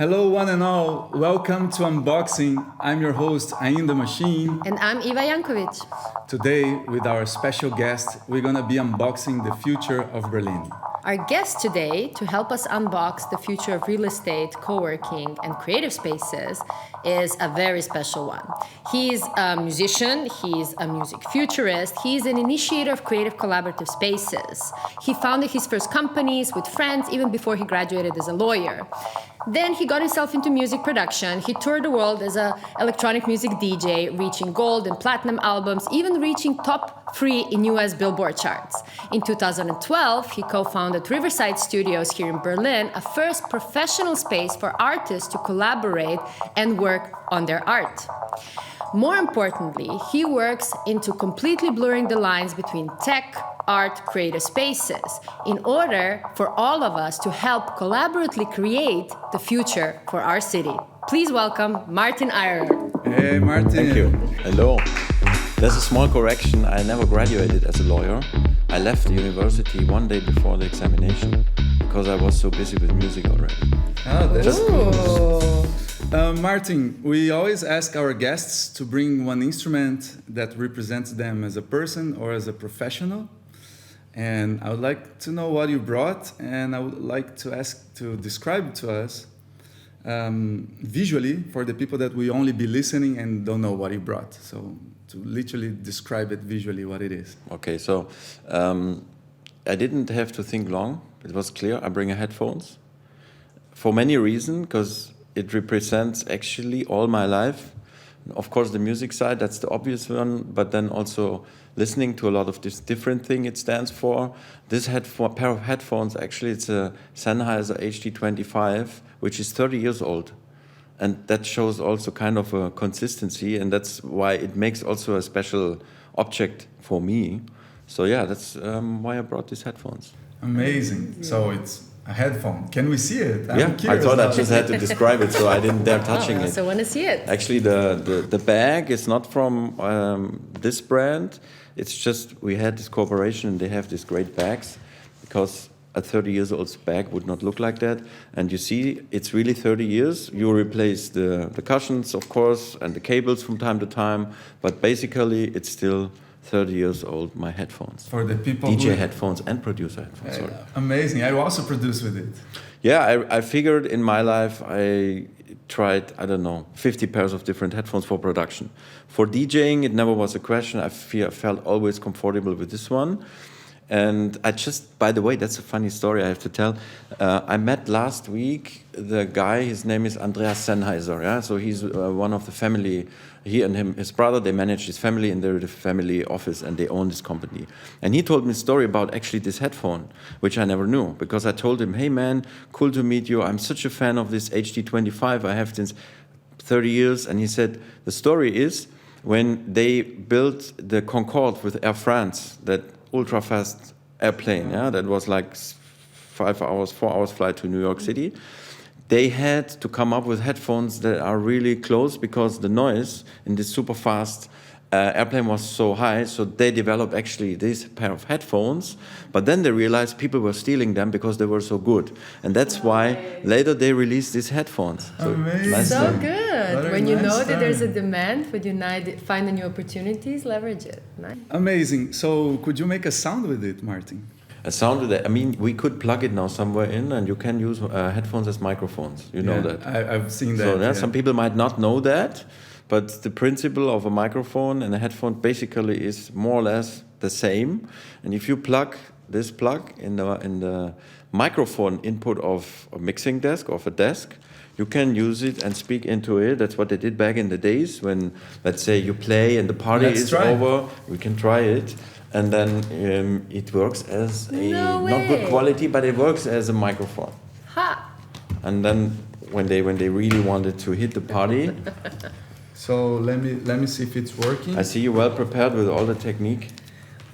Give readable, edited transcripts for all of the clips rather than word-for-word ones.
Hello, one and all. Welcome to Unboxing. I'm your host, Ain the Machine. And I'm Iva Jankovic. Today, with our special guest, we're gonna be unboxing the future of Berlin. Our guest today, to help us unbox the future of real estate, co-working, and creative spaces, is a very special one. He's a musician, he's a music futurist, he's an initiator of creative collaborative spaces. He founded his first companies with friends even before he graduated as a lawyer. Then he got himself into music production. He toured the world as an electronic music DJ, reaching gold and platinum albums, even reaching top 3 in US Billboard charts. In 2012, he co-founded Riverside Studios here in Berlin, a first professional space for artists to collaborate and work on their art. More importantly, he works into completely blurring the lines between tech, art, creative spaces in order for all of us to help collaboratively create the future for our city. Please welcome Martin Eyrer. Hey, Martin. Thank you. Hello. There's a small correction. I never graduated as a lawyer. I left the university one day before the examination because I was so busy with music already. Oh, that's cool. Martin, we always ask our guests to bring one instrument that represents them as a person or as a professional. And I would like to know what you brought, and I would like to ask to describe to us visually for the people that will only be listening and don't know what you brought. So to literally describe it visually what it is. Okay, so I didn't have to think long. It was clear. I bring a headphones for many reasons, because it represents actually all my life. Of course, the music side, that's the obvious one, but then also listening to a lot of this different thing it stands for. This pair of headphones, actually, it's a Sennheiser HD25, which is 30 years old. And that shows also kind of a consistency, and that's why it makes also a special object for me. So yeah, that's why I brought these headphones. Amazing. Yeah. So it's a headphone. Can we see it? Yeah, I thought I just had to describe it, so I didn't dare touching it. So I want to see it. Actually, the bag is not from this brand. It's just we had this cooperation, and they have these great bags, because a 30 years old bag would not look like that. And you see, it's really 30 years. You replace the cushions, of course, and the cables from time to time, but basically it's still 30 years old, my headphones. For the people DJ headphones and producer headphones, sorry. Amazing. I also produce with it. Yeah, I figured in my life I tried, 50 pairs of different headphones for production. For DJing, it never was a question. I felt always comfortable with this one. And I just, by the way, that's a funny story I have to tell. I met last week the guy, his name is Andreas Sennheiser. Yeah? So he's one of the family, he and his brother, they manage his family in the family office, and they own this company. And he told me a story about actually this headphone, which I never knew, because I told him, hey man, cool to meet you. I'm such a fan of this HD25. I have since 30 years. And he said, the story is when they built the Concorde with Air France, that ultra-fast airplane, yeah, that was like 4 hours flight to New York City. They had to come up with headphones that are really close, because the noise in this super fast airplane was so high, so they developed actually this pair of headphones, but then they realized people were stealing them because they were so good. And that's why later they released these headphones. So amazing. So good. When you nice know that time. there's a demand, when you find the new opportunities, leverage it. Nice. Amazing. So could you make a sound with it, Martin? A sound with it. I mean, we could plug it now somewhere in, and you can use headphones as microphones. You know that. I've seen that. So some people might not know that, but the principle of a microphone and a headphone basically is more or less the same. And if you plug this plug in the microphone input of a mixing desk, of a desk, you can use it and speak into it. That's what they did back in the days when, let's say, you play and the party is over. We can try it. And then it works as not good quality, but it works as a microphone. Ha! And then when they really wanted to hit the party. So let me see if it's working. I see you well prepared with all the technique.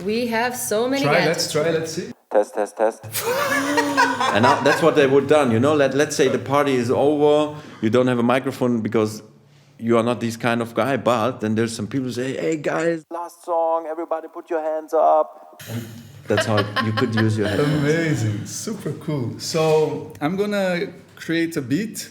We have so many gadgets. Let's see. Test. And now that's what they would done. You know, let's say the party is over. You don't have a microphone because you are not this kind of guy, but then there's some people who say, hey guys, last song, everybody put your hands up. And that's how you could use your headphones. Amazing, super cool. So I'm gonna create a beat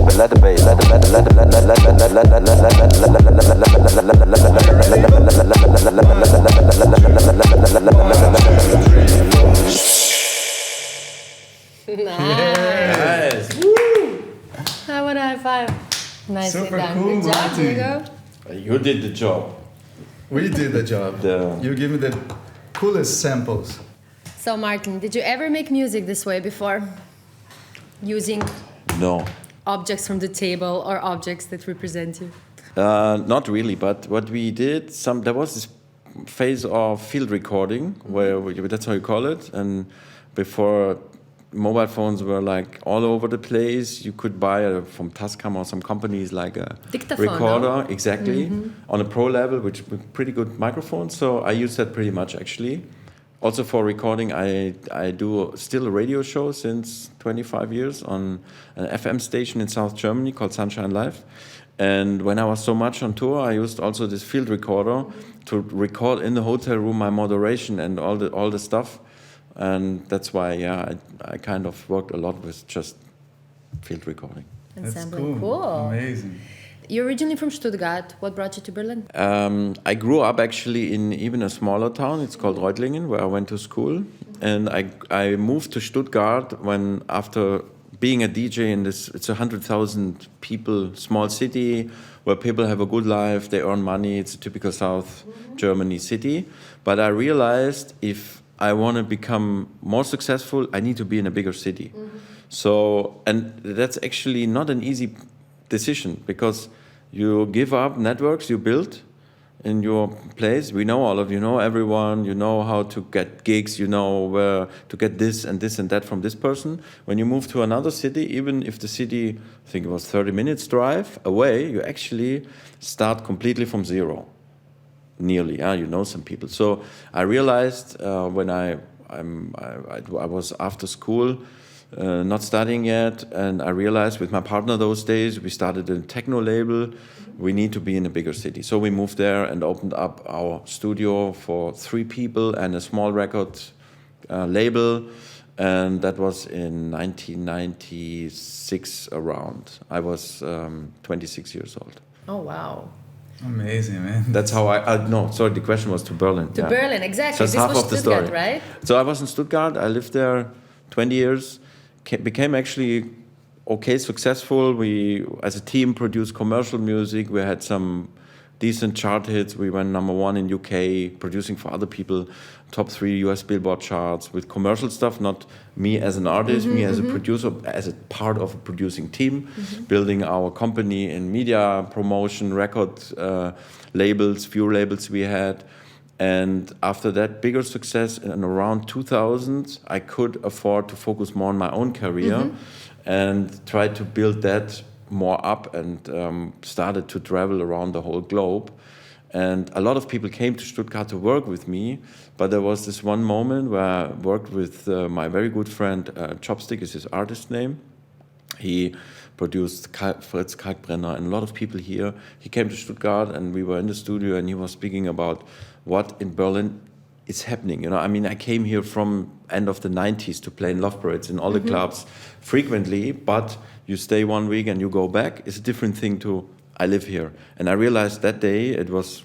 Nice. Woo. I want a high five. Nicely Super done. cool, Good job, Martin. Diego. You did the job. We did the job. You give me the coolest samples. So, Martin, did you ever make music this way before? Using No. objects from the table or objects that represent you? Not really, but what we did, there was this phase of field recording, that's how you call it, and before mobile phones were like all over the place, you could buy from Tascam or some companies like a Dictaphone, recorder, no? exactly, on a pro level, which with pretty good microphones, so I use that pretty much actually. Also for recording, I do still a radio show since 25 years on an FM station in South Germany called Sunshine Live. And when I was so much on tour, I used also this field recorder to record in the hotel room my moderation and all the stuff. And that's why, I kind of worked a lot with just field recording. That's cool. Amazing. You're originally from Stuttgart. What brought you to Berlin? I grew up actually in even a smaller town. It's called Reutlingen, where I went to school. And I moved to Stuttgart when, after being a DJ in this, it's 100,000 people, small city, where people have a good life, they earn money. It's a typical South Germany city. But I realized if I want to become more successful, I need to be in a bigger city. So, and that's actually not an easy decision, because you give up networks you built in your place. We know all of you, know everyone, you know how to get gigs, you know where to get this and that from this person. When you move to another city, even if the city, I think it was 30 minutes drive away, you actually start completely from zero. Nearly, you know some people. So I realized when I was after school, not studying yet, and I realized with my partner those days, we started a techno label, we need to be in a bigger city. So we moved there and opened up our studio for 3 people and a small record label, and that was in 1996 around. I was 26 years old. Oh, wow. Amazing, man. That's how the question was to Berlin. To Berlin, exactly. So this half was of the Stuttgart, story. right? So I was in Stuttgart, I lived there 20 years, became actually okay successful. We, as a team, produced commercial music. We had some decent chart hits. We went #1 in UK, producing for other people, top 3 US Billboard charts with commercial stuff, not me as an artist, me as a producer, as a part of a producing team, building our company in media promotion, record labels, few labels we had. And after that bigger success in around 2000, I could afford to focus more on my own career and try to build that more up, and started to travel around the whole globe. And a lot of people came to Stuttgart to work with me, but there was this one moment where I worked with my very good friend, Chopstick is his artist name. He produced Fritz Kalkbrenner and a lot of people here. He came to Stuttgart and we were in the studio and he was speaking about what in Berlin is happening. You know, I mean, I came here from end of the 90s to play in love parades in all the clubs frequently, but you stay 1 week and you go back. It's a different thing to, I live here. And I realized that day, it was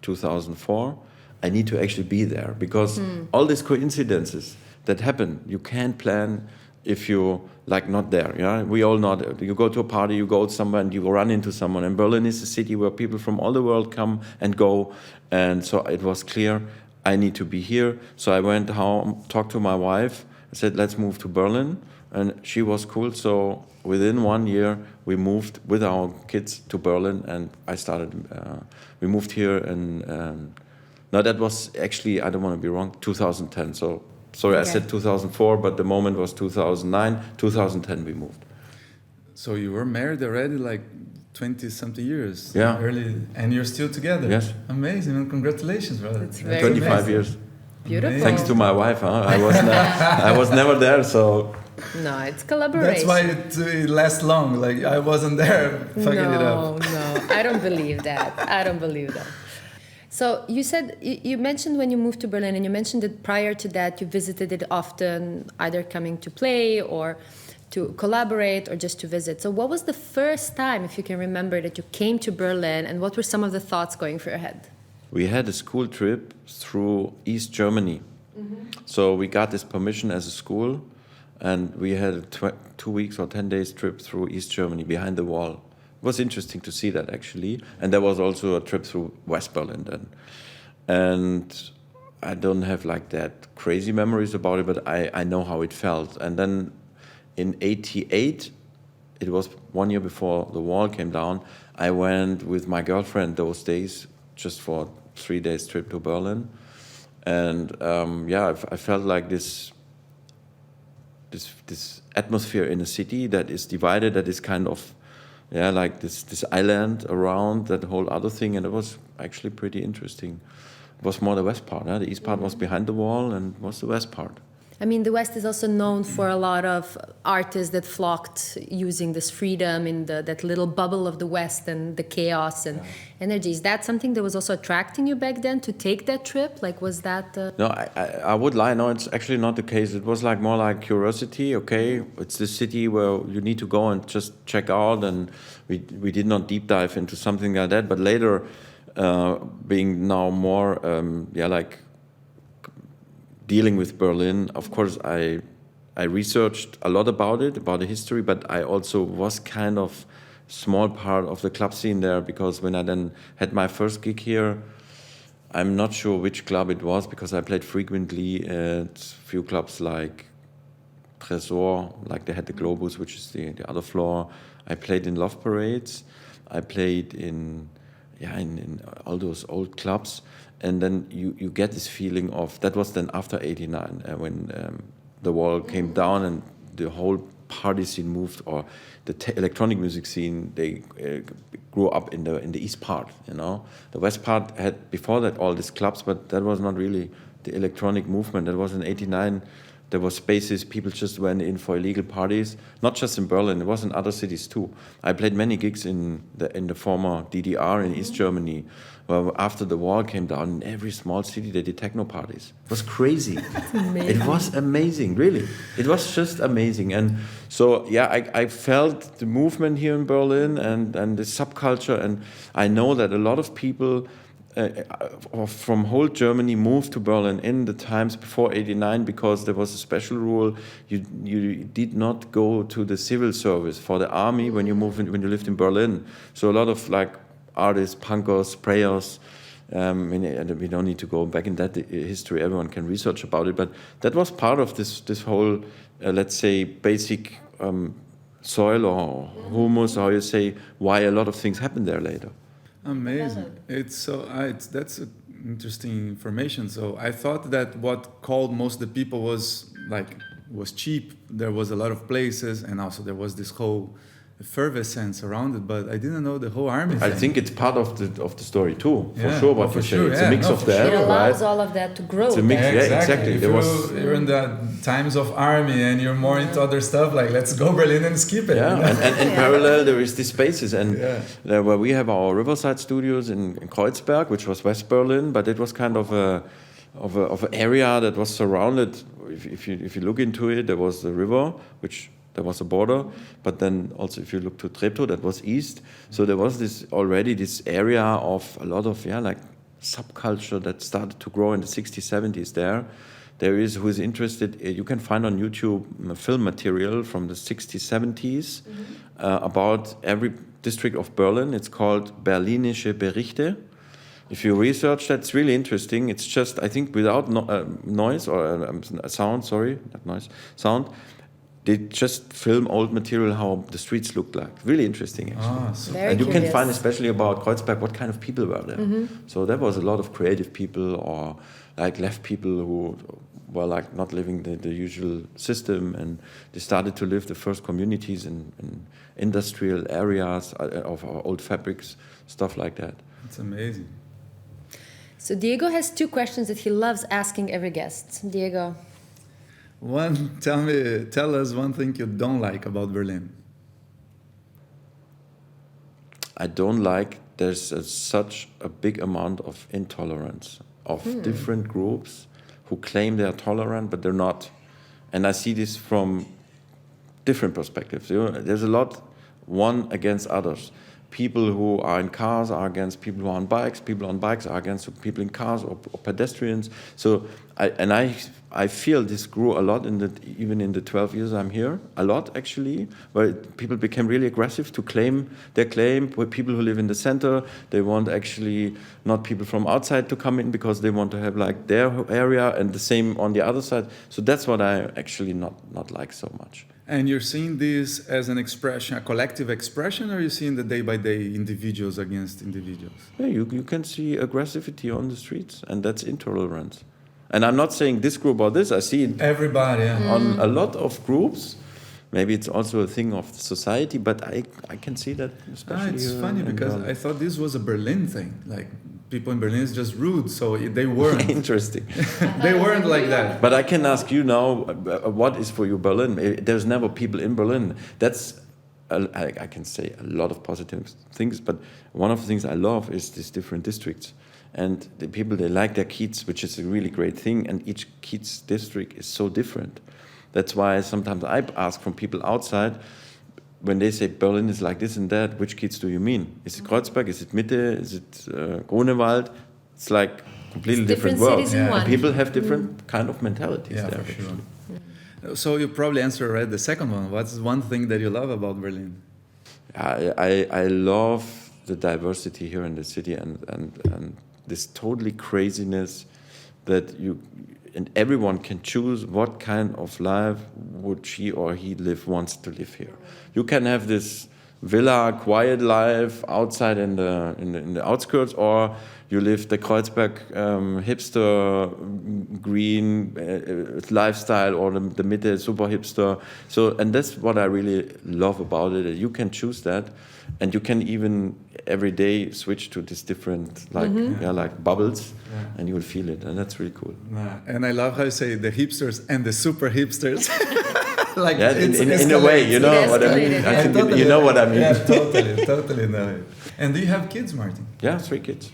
2004, I need to actually be there, because all these coincidences that happen, you can't plan if you like not there. Yeah, we all know that. You go to a party, you go somewhere and you run into someone. And Berlin is a city where people from all the world come and go. And so it was clear, I need to be here. So I went home, talked to my wife, and said, let's move to Berlin. And she was cool. So within 1 year, we moved with our kids to Berlin, and I started. We moved here, and no, that was actually, I don't want to be wrong, 2010. So sorry, okay. I said 2004, but the moment was 2009. 2010, we moved. So you were married already, like 20-something years. Yeah. Early, and you're still together. Yes. Amazing, and congratulations, brother. That's very 25 amazing. years. Beautiful. Thanks to my wife, huh? I was never there, so. No, it's collaboration. That's why it lasts long. Like, I wasn't there fucking it up. No, I don't believe that. I don't believe that. So you said, you mentioned when you moved to Berlin, and you mentioned that prior to that you visited it often, either coming to play or to collaborate or just to visit. So what was the first time, if you can remember, that you came to Berlin, and what were some of the thoughts going through your head? We had a school trip through East Germany. So we got this permission as a school, and we had a 2 weeks or 10 days trip through East Germany, behind the wall. It was interesting to see that, actually. And there was also a trip through West Berlin then. And I don't have like that crazy memories about it, but I know how it felt. And then in 88, it was 1 year before the wall came down, I went with my girlfriend those days just for 3 days trip to Berlin. And I felt like this atmosphere in a city that is divided, that is kind of, like this island around that whole other thing, and it was actually pretty interesting. It was more the west part. The east part was behind the wall, and was the west part. I mean, the West is also known for a lot of artists that flocked using this freedom in that little bubble of the West and the chaos and energy. Is that something that was also attracting you back then to take that trip? Like, was that... No, I would lie. No, it's actually not the case. It was like more like curiosity. Okay, it's the city where you need to go and just check out, and we did not deep dive into something like that. But later, being now more, like dealing with Berlin, of course, I researched a lot about it, about the history, but I also was kind of small part of the club scene there, because when I then had my first gig here, I'm not sure which club it was, because I played frequently at a few clubs like Tresor, like they had the Globus, which is the other floor. I played in Love Parades. I played in all those old clubs. And then you get this feeling of, that was then after '89, when the wall came down and the whole party scene moved, or the electronic music scene, they grew up in the east part, you know. The west part had before that all these clubs, but that was not really the electronic movement. That was in '89. There were spaces, people just went in for illegal parties, not just in Berlin, it was in other cities too. I played many gigs in the former DDR in East Germany, where after the wall came down, in every small city they did techno parties. It was crazy. It was amazing, really. It was just amazing. And so, I felt the movement here in Berlin and the subculture, and I know that a lot of people from whole Germany moved to Berlin in the times before '89, because there was a special rule. You did not go to the civil service for the army when you lived in Berlin. So a lot of like artists, punkers, prayers. And we don't need to go back in that history. Everyone can research about it. But that was part of this whole, let's say, basic soil or humus, or how you say, why a lot of things happened there later. Amazing. That's interesting information. So I thought that what called most of the people was cheap. There was a lot of places, and also there was this whole effervescence around it, but I didn't know the whole army thing. I think it's part of the story too, for Yeah. sure. What For you sure, say, it's a mix of that, It allows right? all of that to grow. It's a mix, exactly. If There was, you're in the times of army and you're more into other stuff, like let's go Berlin and skip it. yeah, You know? and in parallel there is these spaces, and Yeah. there where we have our Riverside studios in Kreuzberg, which was West Berlin, but it was kind of an area that was surrounded. If you look into it, there was the river, which there was a border, but then also if you look to Treptow, that was east. So there was this area of a lot of like subculture that started to grow in the 60s, 70s there. There is, who is interested, you can find on YouTube film material from the 60s, 70s about every district of Berlin. It's called Berlinische Berichte. If you research that, it's really interesting. It's just, I think, without noise or sound, sorry, not noise, sound. They just film old material, how the streets looked like. Really interesting, actually. So Very And you can curious. find, especially about Kreuzberg, what kind of people were there. So there was a lot of creative people, or like left people who were like not living the usual system, and they started to live the first communities in industrial areas of old fabrics, stuff like that. it's amazing. So Diego has two questions that he loves asking every guest. Diego. Tell us one thing you don't like about Berlin. I don't like there's such a big amount of intolerance of different groups who claim they are tolerant, but they're not. And I see this from different perspectives. You know, there's a lot one against others. People who are in cars are against people who are on bikes. People on bikes are against people in cars or pedestrians. So I feel this grew a lot even in the 12 years I'm here. A lot, actually, where people became really aggressive to claim their claim. With people who live in the center, they want actually not people from outside to come in, because they want to have like their area, and the same on the other side. So that's what I actually not like so much. And you're seeing this as an expression, a collective expression, or are you seeing the day-by-day individuals against individuals? Yeah, you can see aggressivity on the streets, and that's intolerance. And I'm not saying this group or this, I see it Everybody, yeah. on a lot of groups. Maybe it's also a thing of society, but I can see that especially It's here funny in because Berlin. I thought this was a Berlin thing. Like people in Berlin is just rude, so they weren't. Interesting. They weren't like that. But I can ask you now, what is for you Berlin? There's never people in Berlin. That's, I can say a lot of positive things, but one of the things I love is these different districts. And the people, they like their kids, which is a really great thing, and each kids district is so different. That's why sometimes I ask from people outside, when they say Berlin is like this and that, which kids do you mean? Is it Kreuzberg? Is it Mitte? Is it Grunewald? It's like completely different worlds. Yeah. And people have different kind of mentalities there. For sure. So you probably answered right the second one. What's one thing that you love about Berlin? I love the diversity here in the city and this totally craziness that and everyone can choose what kind of life would she or he wants to live here. You can have this villa, quiet life outside in the outskirts, or you live the Kreuzberg hipster green lifestyle, or the Mitte super hipster. So, and that's what I really love about it. That you can choose that, and you can even every day switch to this different like bubbles, and you will feel it, and that's really cool. And I love how you say the hipsters and the super hipsters. Like in a way, you know what I mean. I think totally, you know what I mean. Yeah, totally know it. And do you have kids, Martin? Yeah, 3 kids.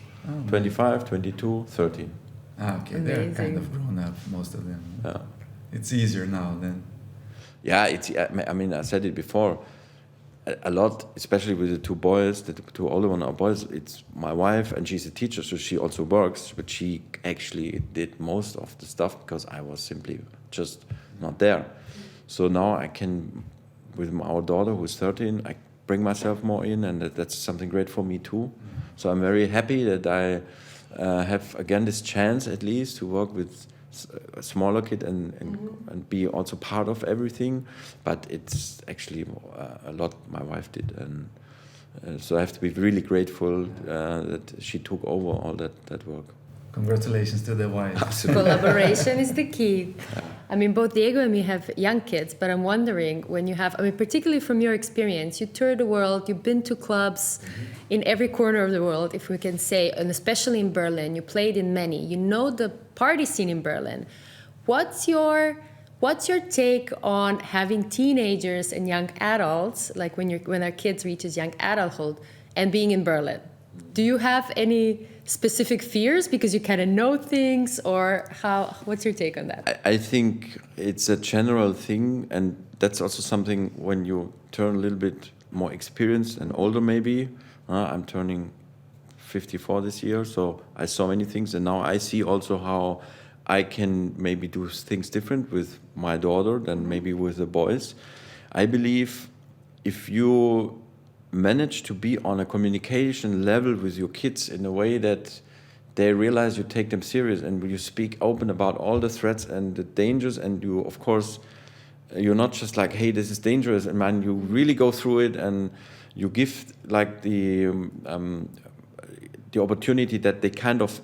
25, 22, 13. Okay, they're kind of grown up, most of them. Yeah. It's easier now then. Yeah, I mean, I said it before. A lot, especially with the 2 boys, the 2 older ones are boys. It's my wife, and she's a teacher, so she also works. But she actually did most of the stuff because I was simply just not there. So now I can, with our daughter who's 13, I bring myself more in, and that's something great for me too. So I'm very happy that I have again this chance at least to work with a smaller kid and be also part of everything. But it's actually a lot my wife did, and so I have to be really grateful that she took over all that work. Congratulations to the wife. Absolutely. Collaboration is the key. I mean, both Diego and me have young kids, but I'm wondering when you have, I mean, particularly from your experience, you toured the world, you've been to clubs in every corner of the world, if we can say, and especially in Berlin, you played in many, you know the party scene in Berlin. What's your take on having teenagers and young adults, like when our kids reaches young adulthood, and being in Berlin? Do you have any specific fears because you kind of know things, or what's your take on that? I think it's a general thing, and that's also something when you turn a little bit more experienced and older maybe. I'm turning 54 this year, so I saw many things, and now I see also how I can maybe do things different with my daughter than maybe with the boys. I believe if you manage to be on a communication level with your kids in a way that they realize you take them serious and you speak open about all the threats and the dangers, and you, of course, you're not just like, hey, this is dangerous, and man, you really go through it, and you give like the opportunity that they kind of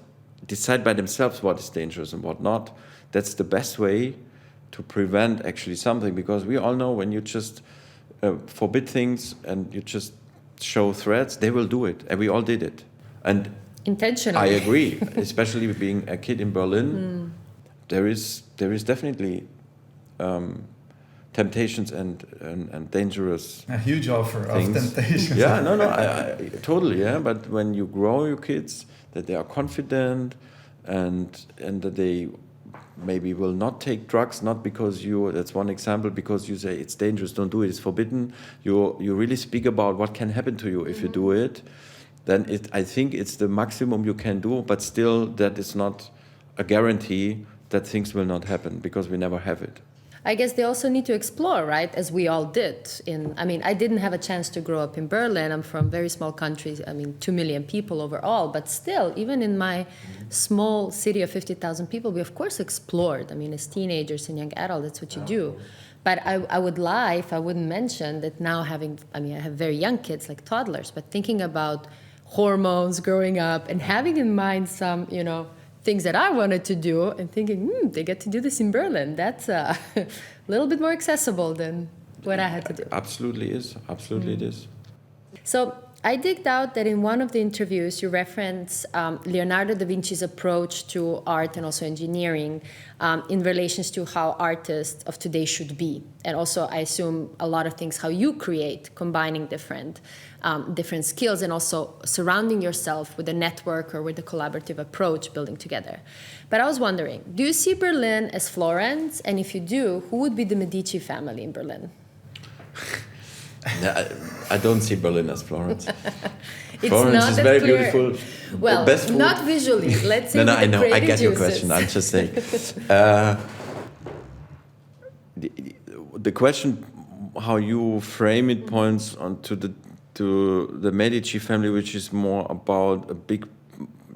decide by themselves what is dangerous and what not. That's the best way to prevent actually something, because we all know when you just forbid things and you just show threats, they will do it, and we all did it. And intentionally, I agree, especially being a kid in Berlin. There is definitely temptations and dangerous. A huge offer things. of temptations. Yeah, no, I totally. Yeah, but when you grow your kids, that they are confident and that they maybe will not take drugs, not because that's one example, because you say it's dangerous, don't do it, it's forbidden. You really speak about what can happen to you if you do it. Then I think it's the maximum you can do, but still that is not a guarantee that things will not happen, because we never have it. I guess they also need to explore, right? As we all did. I didn't have a chance to grow up in Berlin. I'm from very small countries. 2 million people overall. But still, even in my small city of 50,000 people, we of course explored. As teenagers and young adults, that's what you do. But I would lie if I wouldn't mention that now I have very young kids, like toddlers, but thinking about hormones growing up and having in mind some, things that I wanted to do, and thinking, they get to do this in Berlin. That's a little bit more accessible than what I had to do. Absolutely is. Absolutely it is. So I digged out that in one of the interviews you reference Leonardo da Vinci's approach to art and also engineering in relations to how artists of today should be. And also, I assume, a lot of things how you create, combining different skills and also surrounding yourself with a network or with a collaborative approach, building together. But I was wondering, do you see Berlin as Florence? And if you do, who would be the Medici family in Berlin? I don't see Berlin as Florence. It's Florence not is that very clear. beautiful. Well, Best food. not visually. Let's say No, with I the know. I creative get your juices. question. I'm just saying. The question, how you frame it, points on to the Medici family, which is more about a big,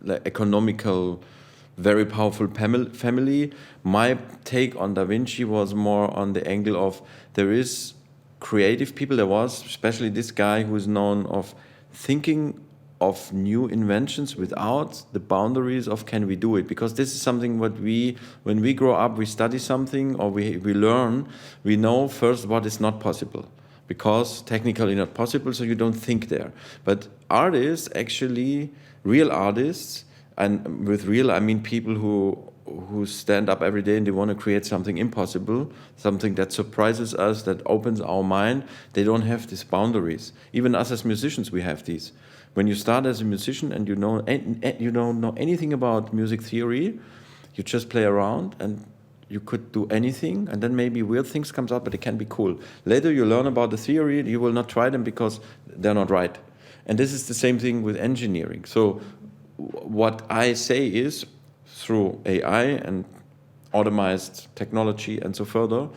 like, economical, very powerful family. My take on Da Vinci was more on the angle of there is creative people. There was especially this guy who is known of thinking of new inventions without the boundaries of can we do it, because this is something what when we grow up, we study something or we learn, we know first what is not possible because technically not possible, so you don't think there. But artists, actually real artists, and with real I mean people who stand up every day and they want to create something impossible, something that surprises us, that opens our mind. They don't have these boundaries. Even us as musicians, we have these. When you start as a musician and you don't know anything about music theory, you just play around and you could do anything, and then maybe weird things comes out, but it can be cool. Later you learn about the theory, you will not try them because they're not right. And this is the same thing with engineering. So what I say is, through AI and automized technology and so further,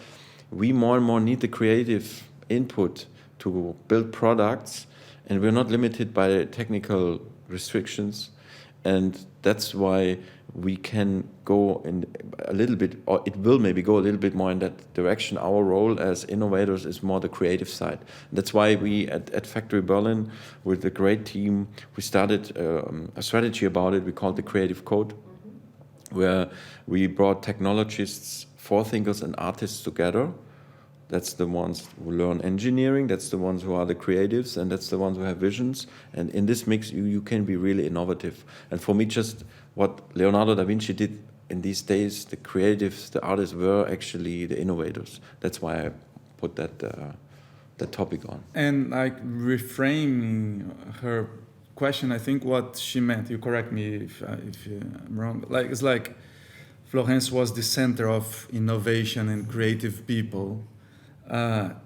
we more and more need the creative input to build products, and we're not limited by technical restrictions. And that's why we can go in a little bit, or it will maybe go a little bit more in that direction. Our role as innovators is more the creative side. That's why we at Factory Berlin, with a great team, we started a strategy about it. We called the Creative Code, where we brought technologists, forethinkers, and artists together. That's the ones who learn engineering, that's the ones who are the creatives, and that's the ones who have visions. And in this mix, you can be really innovative. And for me, just what Leonardo da Vinci did in these days, the creatives, the artists were actually the innovators. That's why I put that topic on. And like reframing her question, I think what she meant, you correct me if I'm wrong, like it's like Florence was the center of innovation and creative people.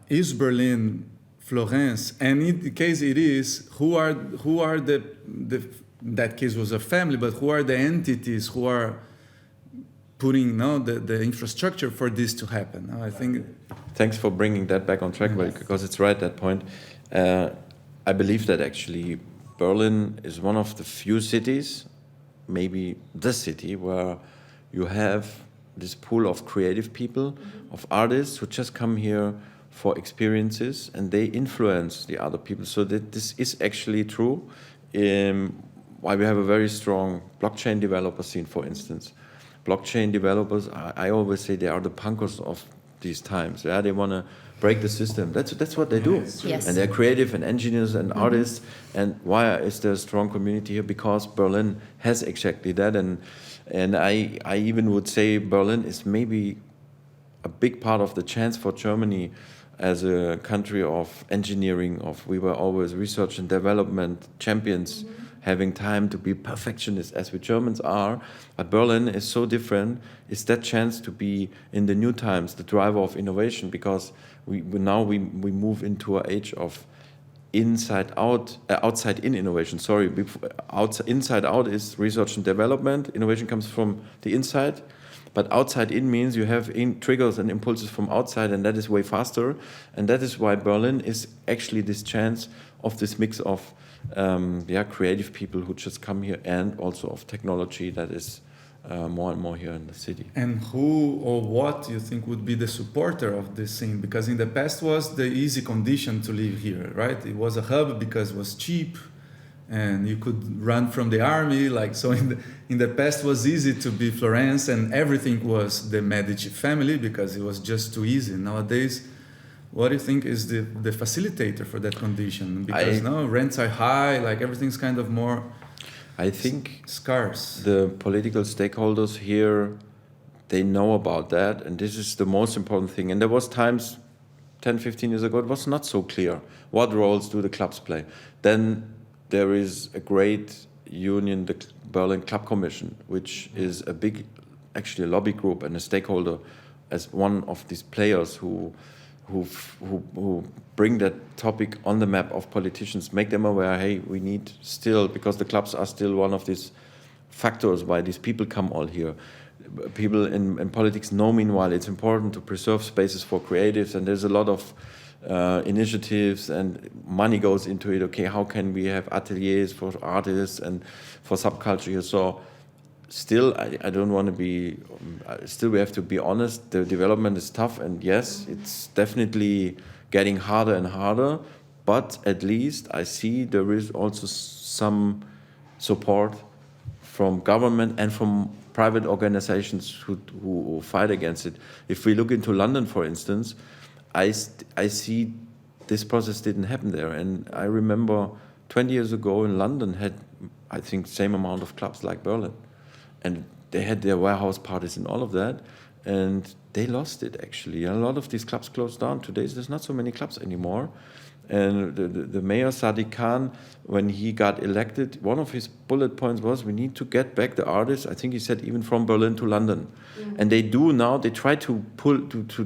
Is Berlin Florence? And in the case it is, who are the that case was a family, but who are the entities who are putting the infrastructure for this to happen? I think. Thanks for bringing that back on track, because it's right, that point. I believe that actually Berlin is one of the few cities, maybe the city, where you have this pool of creative people, of artists who just come here for experiences and they influence the other people. So that this is actually true. Why we have a very strong blockchain developer scene, for instance. Blockchain developers, I always say they are the punkers of these times. Yeah, they want to break the system. That's what they do. Yes. And they're creative and engineers and artists. And why is there a strong community here? Because Berlin has exactly that. And I even would say Berlin is maybe a big part of the chance for Germany as a country of engineering. We were always research and development champions, having time to be perfectionists as we Germans are. But Berlin is so different. It's that chance to be in the new times, the driver of innovation, because we move into an age of inside out, outside in innovation. Sorry, inside out is research and development. Innovation comes from the inside, but outside in means you have triggers and impulses from outside, and that is way faster. And that is why Berlin is actually this chance of this mix of creative people who just come here, and also of technology that is more and more here in the city. And who or what you think would be the supporter of this scene? Because in the past was the easy condition to live here, right? It was a hub because it was cheap and you could run from the army. Like, so in the past was easy to be Florence and everything was the Medici family because it was just too easy. Nowadays, what do you think is the facilitator for that condition? Because now rents are high, like everything's kind of more I think scarce. the political stakeholders here, they know about that, and this is the most important thing. And there was times 10, 15 years ago, it was not so clear. What roles do the clubs play? Then there is a great union, the Berlin Club Commission, which is a big, actually a lobby group and a stakeholder as one of these players who bring that topic on the map of politicians, make them aware, hey, we need still, because the clubs are still one of these factors why these people come all here. People in politics know, meanwhile, it's important to preserve spaces for creatives, and there's a lot of initiatives and money goes into it. Okay, how can we have ateliers for artists and for subculture here? So still, I don't want to be, still we have to be honest, the development is tough, and yes, it's definitely getting harder and harder, but at least I see there is also some support from government and from private organizations who fight against it. If we look into London, for instance, I see this process didn't happen there. And I remember 20 years ago in London had, I think, same amount of clubs like Berlin. And they had their warehouse parties and all of that. And they lost it, actually. A lot of these clubs closed down. Today, there's not so many clubs anymore. And the mayor, Sadiq Khan, when he got elected, one of his bullet points was, we need to get back the artists, I think he said, even from Berlin to London. And they do now, they try to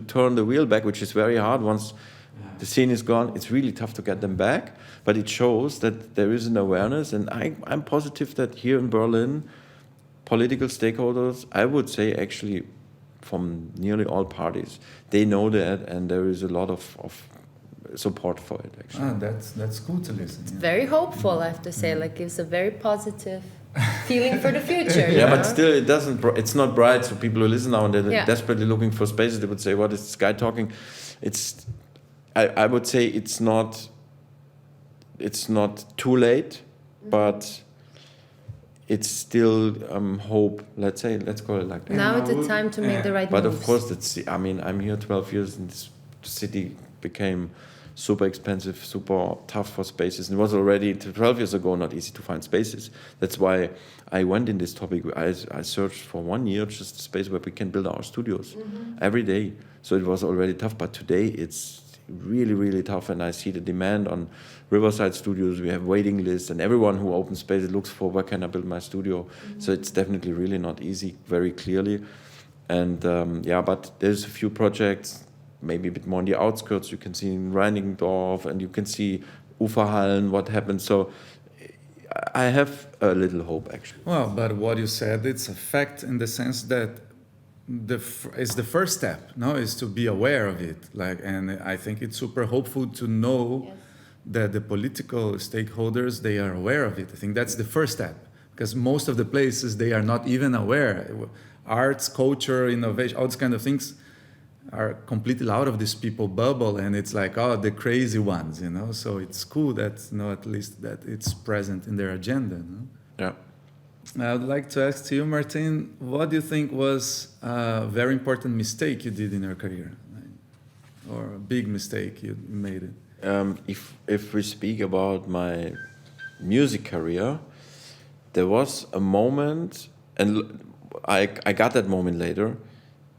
turn the wheel back, which is very hard. Once the scene is gone, it's really tough to get them back. But it shows that there is an awareness. And I'm positive that here in Berlin, political stakeholders, I would say actually from nearly all parties, they know that, and there is a lot of support for it, actually. That's cool to listen. It's very hopeful, I have to say. Like, gives a very positive feeling for the future. Yeah, but still, it's not bright. So people who listen now and they're desperately looking for spaces, they would say, "What is this guy talking?" I would say it's not too late, but it's still hope. Let's call it like that. Now it's the time to make the right moves. But of course, I'm here 12 years, and this city became super expensive, super tough for spaces. And it was already 12 years ago not easy to find spaces. That's why I went in this topic. I searched for 1 year just a space where we can build our studios every day. So it was already tough, but today it's really, really tough. And I see the demand on Riverside studios. We have waiting lists, and everyone who opens space looks for where can I build my studio. So it's definitely really not easy, very clearly. And but there's a few projects, maybe a bit more on the outskirts. You can see in Reinigendorf, and you can see Uferhallen, what happened. So I have a little hope, actually. Well, but what you said, it's a fact in the sense that it's the first step, no, is to be aware of it. And I think it's super hopeful to know that the political stakeholders, they are aware of it. I think that's the first step, because most of the places, they are not even aware. Arts, culture, innovation, all these kind of things are completely out of this people bubble, and it's like, the crazy ones, So it's cool that, at least that it's present in their agenda. Yeah. I would like to ask to you, Martin, what do you think was a very important mistake you did in your career, or a big mistake you made it? If we speak about my music career, there was a moment, and I got that moment later.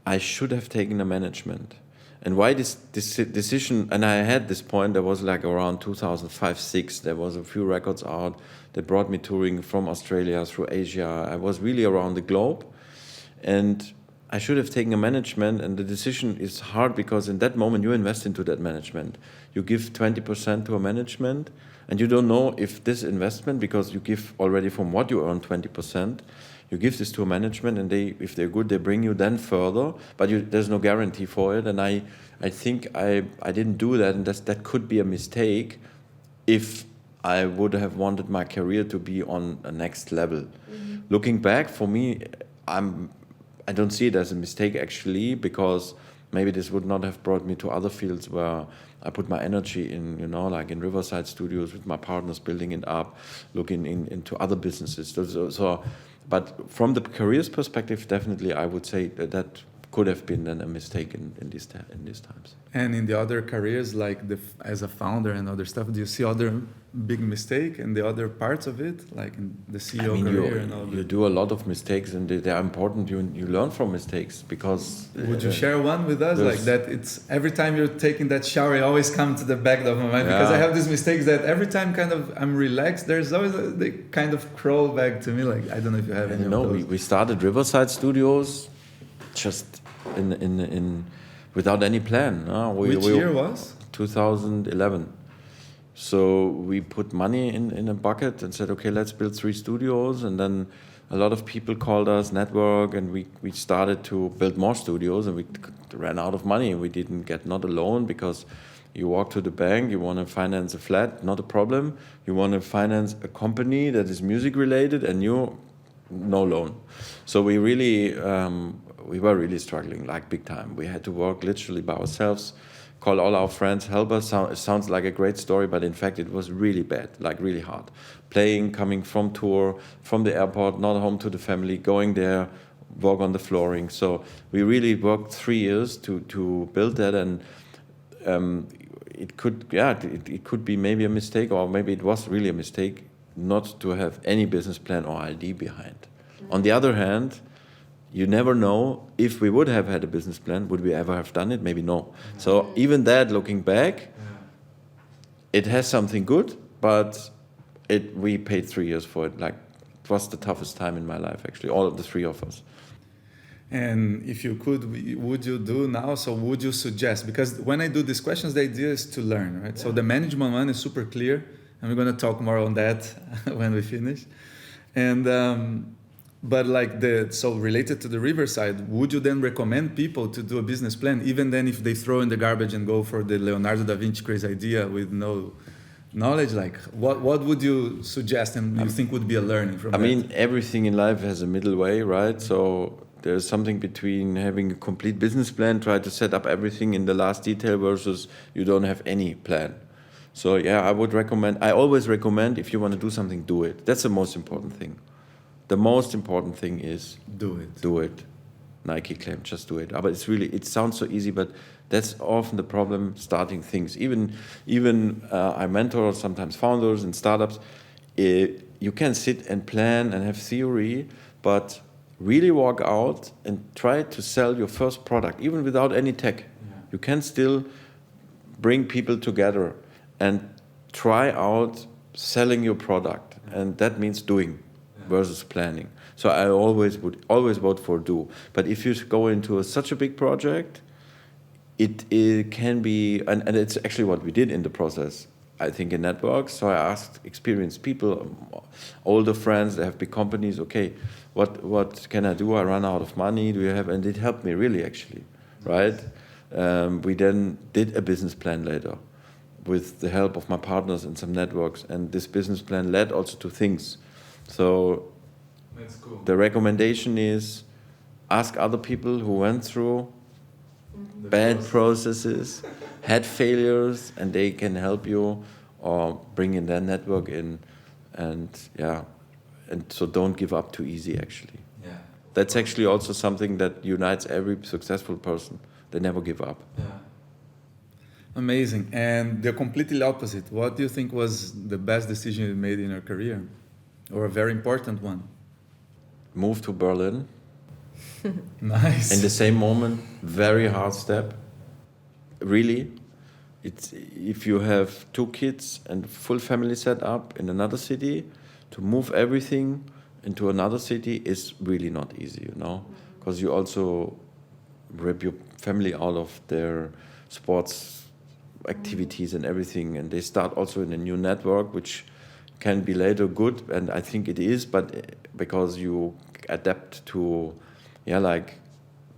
I should have taken a management. And why this decision, and I had this point, that was like around 2005-06, there was a few records out that brought me touring from Australia through Asia. I was really around the globe, and I should have taken a management, and the decision is hard because in that moment you invest into that management. You give 20% to a management, and you don't know if this investment, because you give already from what you earn 20%, you give this to a management, and if they're good, they bring you then further, but there's no guarantee for it. And I think I didn't do that, and that could be a mistake if I would have wanted my career to be on a next level. Looking back, for me, I don't see it as a mistake, actually, because maybe this would not have brought me to other fields where I put my energy in, like in Riverside Studios with my partners, building it up, looking into other businesses. But from the careers perspective, definitely I would say that could have been then a mistake in these times. And in the other careers, like as a founder and other stuff, do you see other big mistake in the other parts of it, like in the CEO career and all that? You do a lot of mistakes, and they are important. You learn from mistakes because. Would you share one with us, like that? It's every time you're taking that shower, you always come to the back of my mind because I have these mistakes that every time kind of I'm relaxed. There's always they kind of crawl back to me. Like I don't know if you have any. No, we started Riverside Studios, just in without any plan. Which year was? 2011. So we put money in a bucket and said, okay, let's build 3 studios. And then a lot of people called us, network, and we started to build more studios, and we ran out of money. We didn't get not a loan because you walk to the bank, you want to finance a flat, not a problem. You want to finance a company that is music related, and no loan. So we really, we were really struggling, like big time. We had to work literally by ourselves, call all our friends, help us. It sounds like a great story, but in fact it was really bad, like really hard. Playing, coming from tour, from the airport, not home to the family, going there, work on the flooring. So we really worked 3 years to build that, and it could be maybe a mistake, or maybe it was really a mistake not to have any business plan or ID behind. On the other hand, you never know if we would have had a business plan, would we ever have done it? Maybe no. So even that, looking back, it has something good, but we paid 3 years for it. Like, it was the toughest time in my life, actually, all of the 3 of us. And if you could, would you do now? So would you suggest? Because when I do these questions, the idea is to learn, right? So the management one is super clear, and we're going to talk more on that when we finish. And but like so related to the Riverside, would you then recommend people to do a business plan, even then if they throw in the garbage and go for the Leonardo da Vinci crazy idea with no knowledge? Like what would you suggest and you think would be a learning from that? I mean, everything in life has a middle way, right? So there's something between having a complete business plan, try to set up everything in the last detail, versus you don't have any plan. So yeah, I always recommend, if you want to do something, do it. That's the most important thing. The most important thing is do it. Do it. Nike claim, just do it. But it sounds so easy, but that's often the problem starting things. Even I mentor sometimes founders and startups. You can sit and plan and have theory, but really walk out and try to sell your first product, even without any tech. Yeah. You can still bring people together and try out selling your product, and that means doing versus planning. So I would always vote for do. But if you go into such a big project, it can be, and it's actually what we did in the process, I think, in networks. So I asked experienced people, older friends that have big companies, okay, what can I do? I run out of money. Do you have? And it helped me really, actually, right? We then did a business plan later with the help of my partners and some networks. And this business plan led also to things. So that's cool. The recommendation is ask other people who went through bad processes, had failures, and they can help you or bring in their network in. And so don't give up too easy, actually. Yeah. That's actually also something that unites every successful person. They never give up. Yeah. Amazing. And the completely opposite. What do you think was the best decision you made in your career? Or a very important one? Move to Berlin. Nice. In the same moment, very hard step. Really, if you have 2 kids and full family set up in another city, to move everything into another city is really not easy, because you also rip your family out of their sports activities and everything, and they start also in a new network, which can be later good, and I think it is, but because you adapt to, like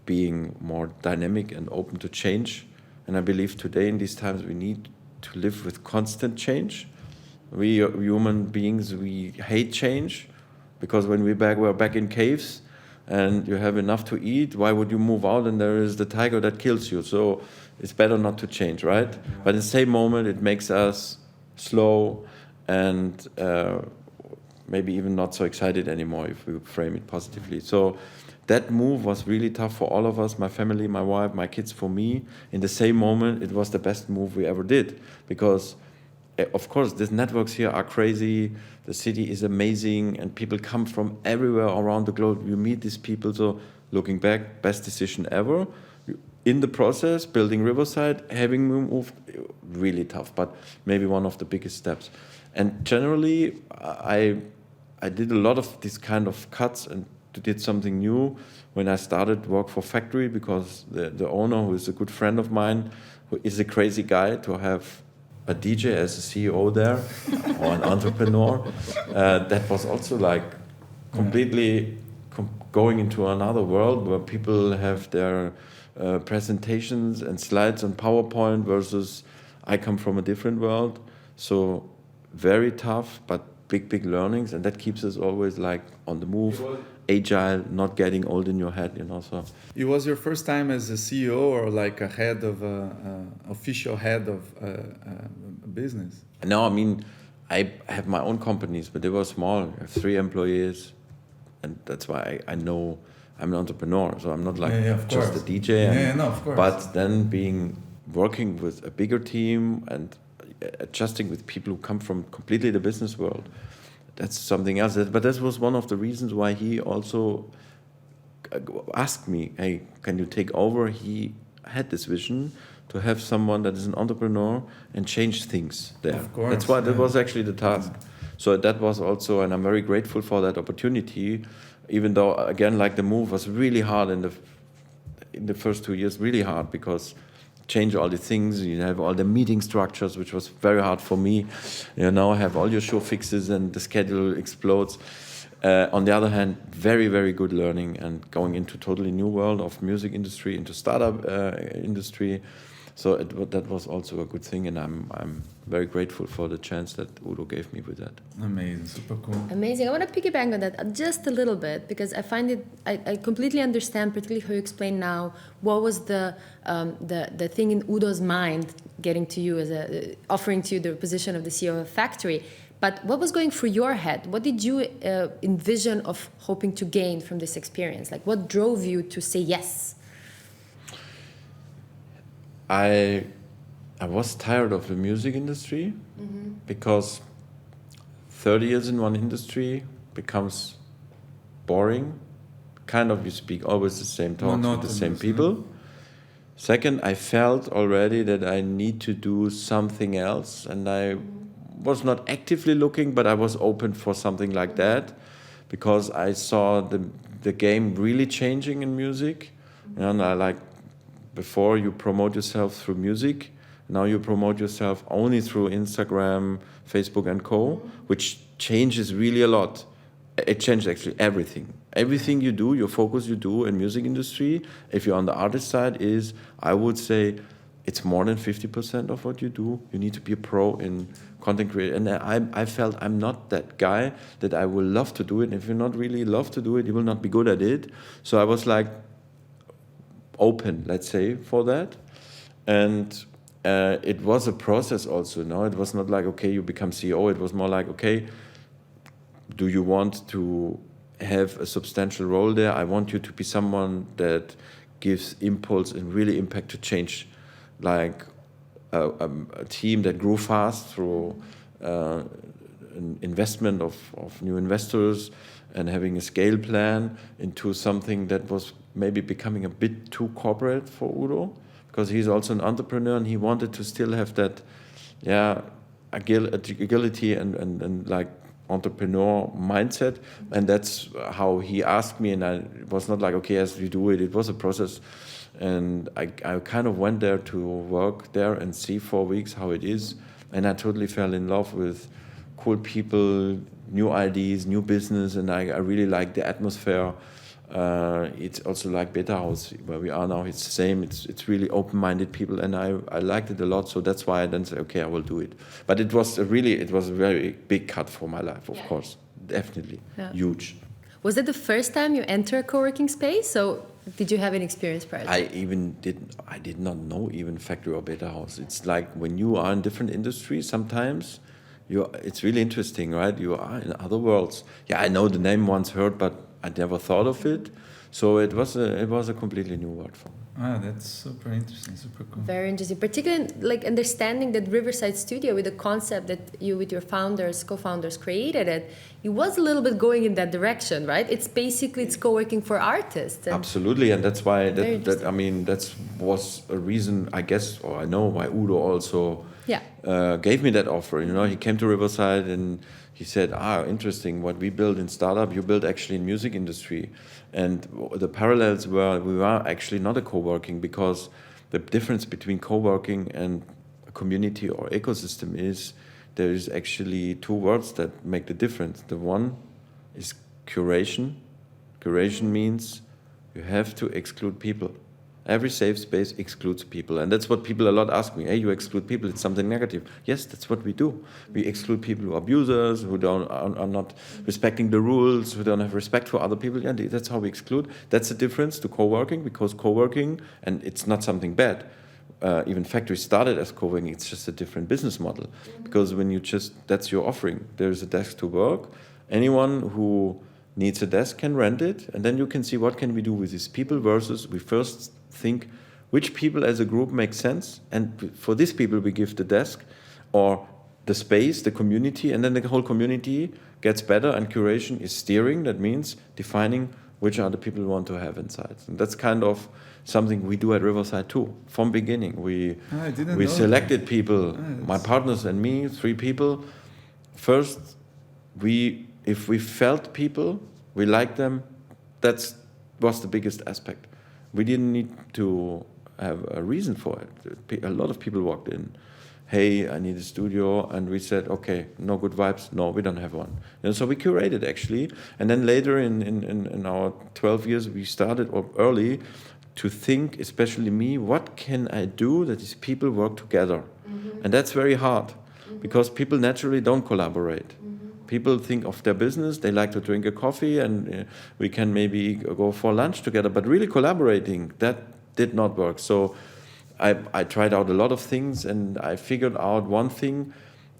being more dynamic and open to change. And I believe today in these times we need to live with constant change. We human beings, we hate change, because when we're back in caves and you have enough to eat, why would you move out and there is the tiger that kills you? So it's better not to change, right? Yeah. But at the same moment, it makes us slow and maybe even not so excited anymore if we frame it positively. So that move was really tough for all of us, my family, my wife, my kids, for me. In the same moment, it was the best move we ever did, because of course, these networks here are crazy. The city is amazing, and people come from everywhere around the globe. You meet these people. So, looking back, best decision ever. In the process, building Riverside, having moved, really tough, but maybe one of the biggest steps. And generally, I did a lot of these kind of cuts and did something new when I started work for Factory, because the owner, who is a good friend of mine, who is a crazy guy, to have a DJ as a CEO there or an entrepreneur, that was also like completely going into another world where people have their presentations and slides on PowerPoint versus I come from a different world. So very tough, but big learnings, and that keeps us always like on the move, agile, not getting old in your head, you know. So it was your first time as a CEO or like a head of official head of a business? No, I mean, I have my own companies, but they were small. I have 3 employees, and that's why I know I'm an entrepreneur. So I'm not like just a DJ. No, of course. But then working with a bigger team and adjusting with people who come from completely the business world, that's something else. But that was one of the reasons why he also asked me, hey, can you take over? He had this vision to have someone that is an entrepreneur and change things there. Of course, that's why that was actually the task. So that was also, and I'm very grateful for that opportunity, even though, again, like the move was really hard in the first 2 years, really hard, because change all the things, you have all the meeting structures, which was very hard for me. You now have all your show fixes and the schedule explodes. On the other hand, very good learning and going into totally new world of music industry, into startup industry. So that was also a good thing, and I'm very grateful for the chance that Udo gave me with that. Amazing, super cool. Amazing. I want to piggyback on that just a little bit, because I find it, I completely understand, particularly how you explain now, what was the thing in Udo's mind getting to you as offering to you the position of the CEO of a factory. But what was going through your head? What did you envision of hoping to gain from this experience? Like, what drove you to say yes? I was tired of the music industry, because 30 years in one industry becomes boring. Kind of, you speak always the same talks with the same people. Second, I felt already that I need to do something else, and I was not actively looking, but I was open for something like that, because I saw the game really changing in music. And I like, before you promote yourself through music, now you promote yourself only through Instagram, Facebook and co, which changes really a lot. It changed actually everything. Everything you do, your focus you do in music industry, if you're on the artist side, is, I would say, it's more than 50% of what you do. You need to be a pro in content creation. And I felt I'm not that guy that I will love to do it. And if you not really love to do it, you will not be good at it. So I was like open, let's say, for that. And it was a process also, no? It was not like, okay, you become CEO. It was more like, okay, do you want to have a substantial role there? I want you to be someone that gives impulse and really impact to change, like a team that grew fast through an investment of new investors and having a scale plan into something that was maybe becoming a bit too corporate for Udo, because he's also an entrepreneur and he wanted to still have that, agility and like entrepreneur mindset. And that's how he asked me, and it was not like, okay, as we do it, it was a process. And I kind of went there to work there and see 4 weeks how it is. And I totally fell in love with cool people, new ideas, new business, and I really like the atmosphere. It's also like betahaus, where we are now. It's the same. It's really open-minded people, and I liked it a lot. So that's why I then said, okay, I will do it. But it was a very big cut for my life, of course, definitely, huge. Was that the first time you enter a co-working space? So did you have any experience prior to that? I did not know even factory or betahaus. It's like when you are in different industries, sometimes it's really interesting, right? You are in other worlds. Yeah, I know the name once heard, but I never thought of it. So it was a completely new world for me. Ah, that's super interesting, super cool. Very interesting, particularly like understanding that Riverside Studio with the concept that you with your co-founders created it was a little bit going in that direction, right? It's co-working for artists. Absolutely, and that's why that was a reason, I guess, or I know why Udo also gave me that offer. You know, he came to Riverside and he said, interesting, what we build in startup, you build actually in music industry. And the parallels were, we were actually not a co-working, because the difference between co-working and a community or ecosystem is there is actually two words that make the difference. The one is curation. Curation means you have to exclude people. Every safe space excludes people. And that's what people a lot ask me. Hey, you exclude people, it's something negative. Yes, that's what we do. We exclude people who are abusers, who are not respecting the rules, who don't have respect for other people. Yeah, that's how we exclude. That's the difference to co-working, because co-working, and it's not something bad. Even factories started as co-working, it's just a different business model. Because when that's your offering. There's a desk to work. Anyone who needs a desk can rent it, and then you can see what can we do with these people versus we first think which people as a group make sense, and for these people we give the desk or the space, the community, and then the whole community gets better, and curation is steering. That means defining which are the people we want to have inside. And that's kind of something we do at Riverside too, from beginning. We selected people, my partners and me, 3 people. First, if we felt people, we liked them, that was the biggest aspect. We didn't need to have a reason for it. A lot of people walked in, hey, I need a studio, and we said, okay, no good vibes, no, we don't have one. And so we curated actually, and then later in our 12 years, we started early to think, especially me, what can I do that these people work together? And that's very hard, because people naturally don't collaborate. People think of their business, they like to drink a coffee, and we can maybe go for lunch together, but really collaborating, that did not work. So I tried out a lot of things, and I figured out one thing.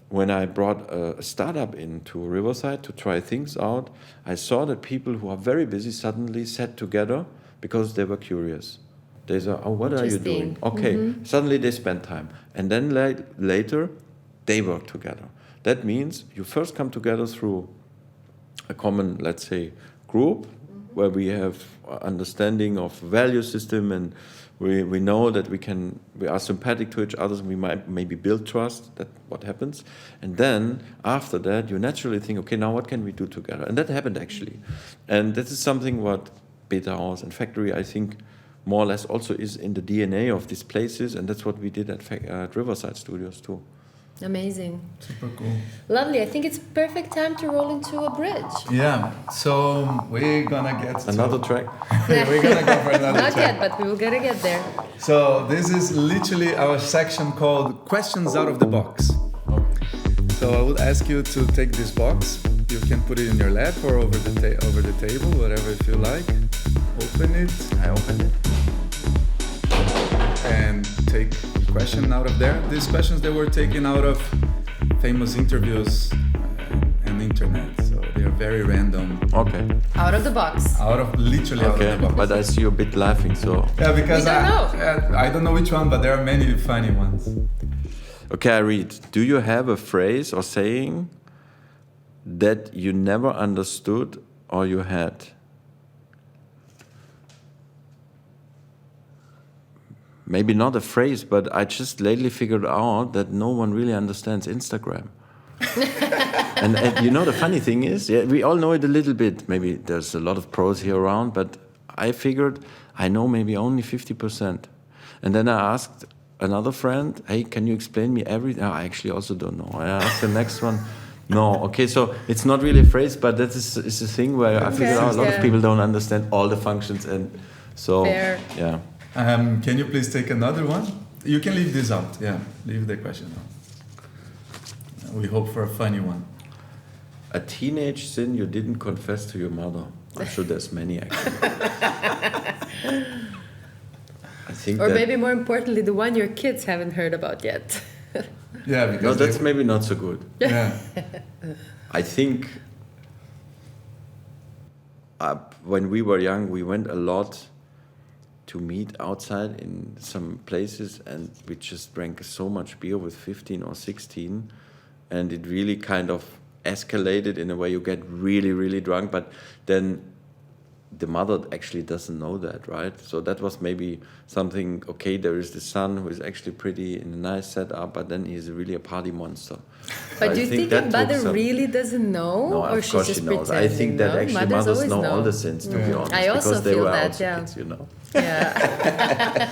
When I brought a startup into Riverside to try things out, I saw that people who are very busy suddenly sat together because they were curious. They said, oh, what are you doing? Okay, suddenly they spend time. And then later, they work together. That means you first come together through a common, let's say, group where we have understanding of value system, and we know that we are sympathetic to each other, and we might maybe build trust, that what happens. And then after that, you naturally think, okay, now what can we do together? And that happened actually. And this is something what Betahaus and Factory, I think, more or less also is in the DNA of these places, and that's what we did at Riverside Studios too. Amazing. Super cool. Lovely. I think it's perfect time to roll into a bridge. Yeah. So we're gonna get another track. We're gonna go for another Not track. yet, but we will gonna get there. So this is literally our section called Questions Out of the Box. So I would ask you to take this box. You can put it in your lap or over the table, whatever you feel like. Open it. I opened it. And take a question out of there. These questions, they were taken out of famous interviews and internet, so they are very random. Okay. Out of the box. Out of the box. But I see you a bit laughing, so. Yeah, because I don't know which one, but there are many funny ones. Okay, I read. Do you have a phrase or saying that you never understood or you had? Maybe not a phrase, but I just lately figured out that no one really understands Instagram. and you know, the funny thing is, we all know it a little bit. Maybe there's a lot of pros here around, but I figured I know maybe only 50%. And then I asked another friend, hey, can you explain me everything? I actually also don't know. I asked the next one. No, okay, so it's not really a phrase, but that is a thing where I figured out a lot of people don't understand all the functions, and so, Fair. Yeah. Can you please take another one? You can leave this out. Yeah, leave the question out. We hope for a funny one. A teenage sin you didn't confess to your mother. I'm sure there's many, actually. I think or maybe more importantly, the one your kids haven't heard about yet. Yeah, No, because that's maybe not so good. yeah. I think when we were young, we went a lot to meet outside in some places, and we just drank so much beer with 15 or 16, and it really kind of escalated in a way you get really, really drunk, but then the mother actually doesn't know that, right? So that was maybe something, okay, there is the son who is actually pretty in a nice setup, but then he's really a party monster. But So do you think the that took mother some- really doesn't know, No, or of she's course just she knows. pretending? I think that no? actually Mothers mothers always know all the sins, to be honest, I also because they feel were that, also yeah. kids, you know. Yeah.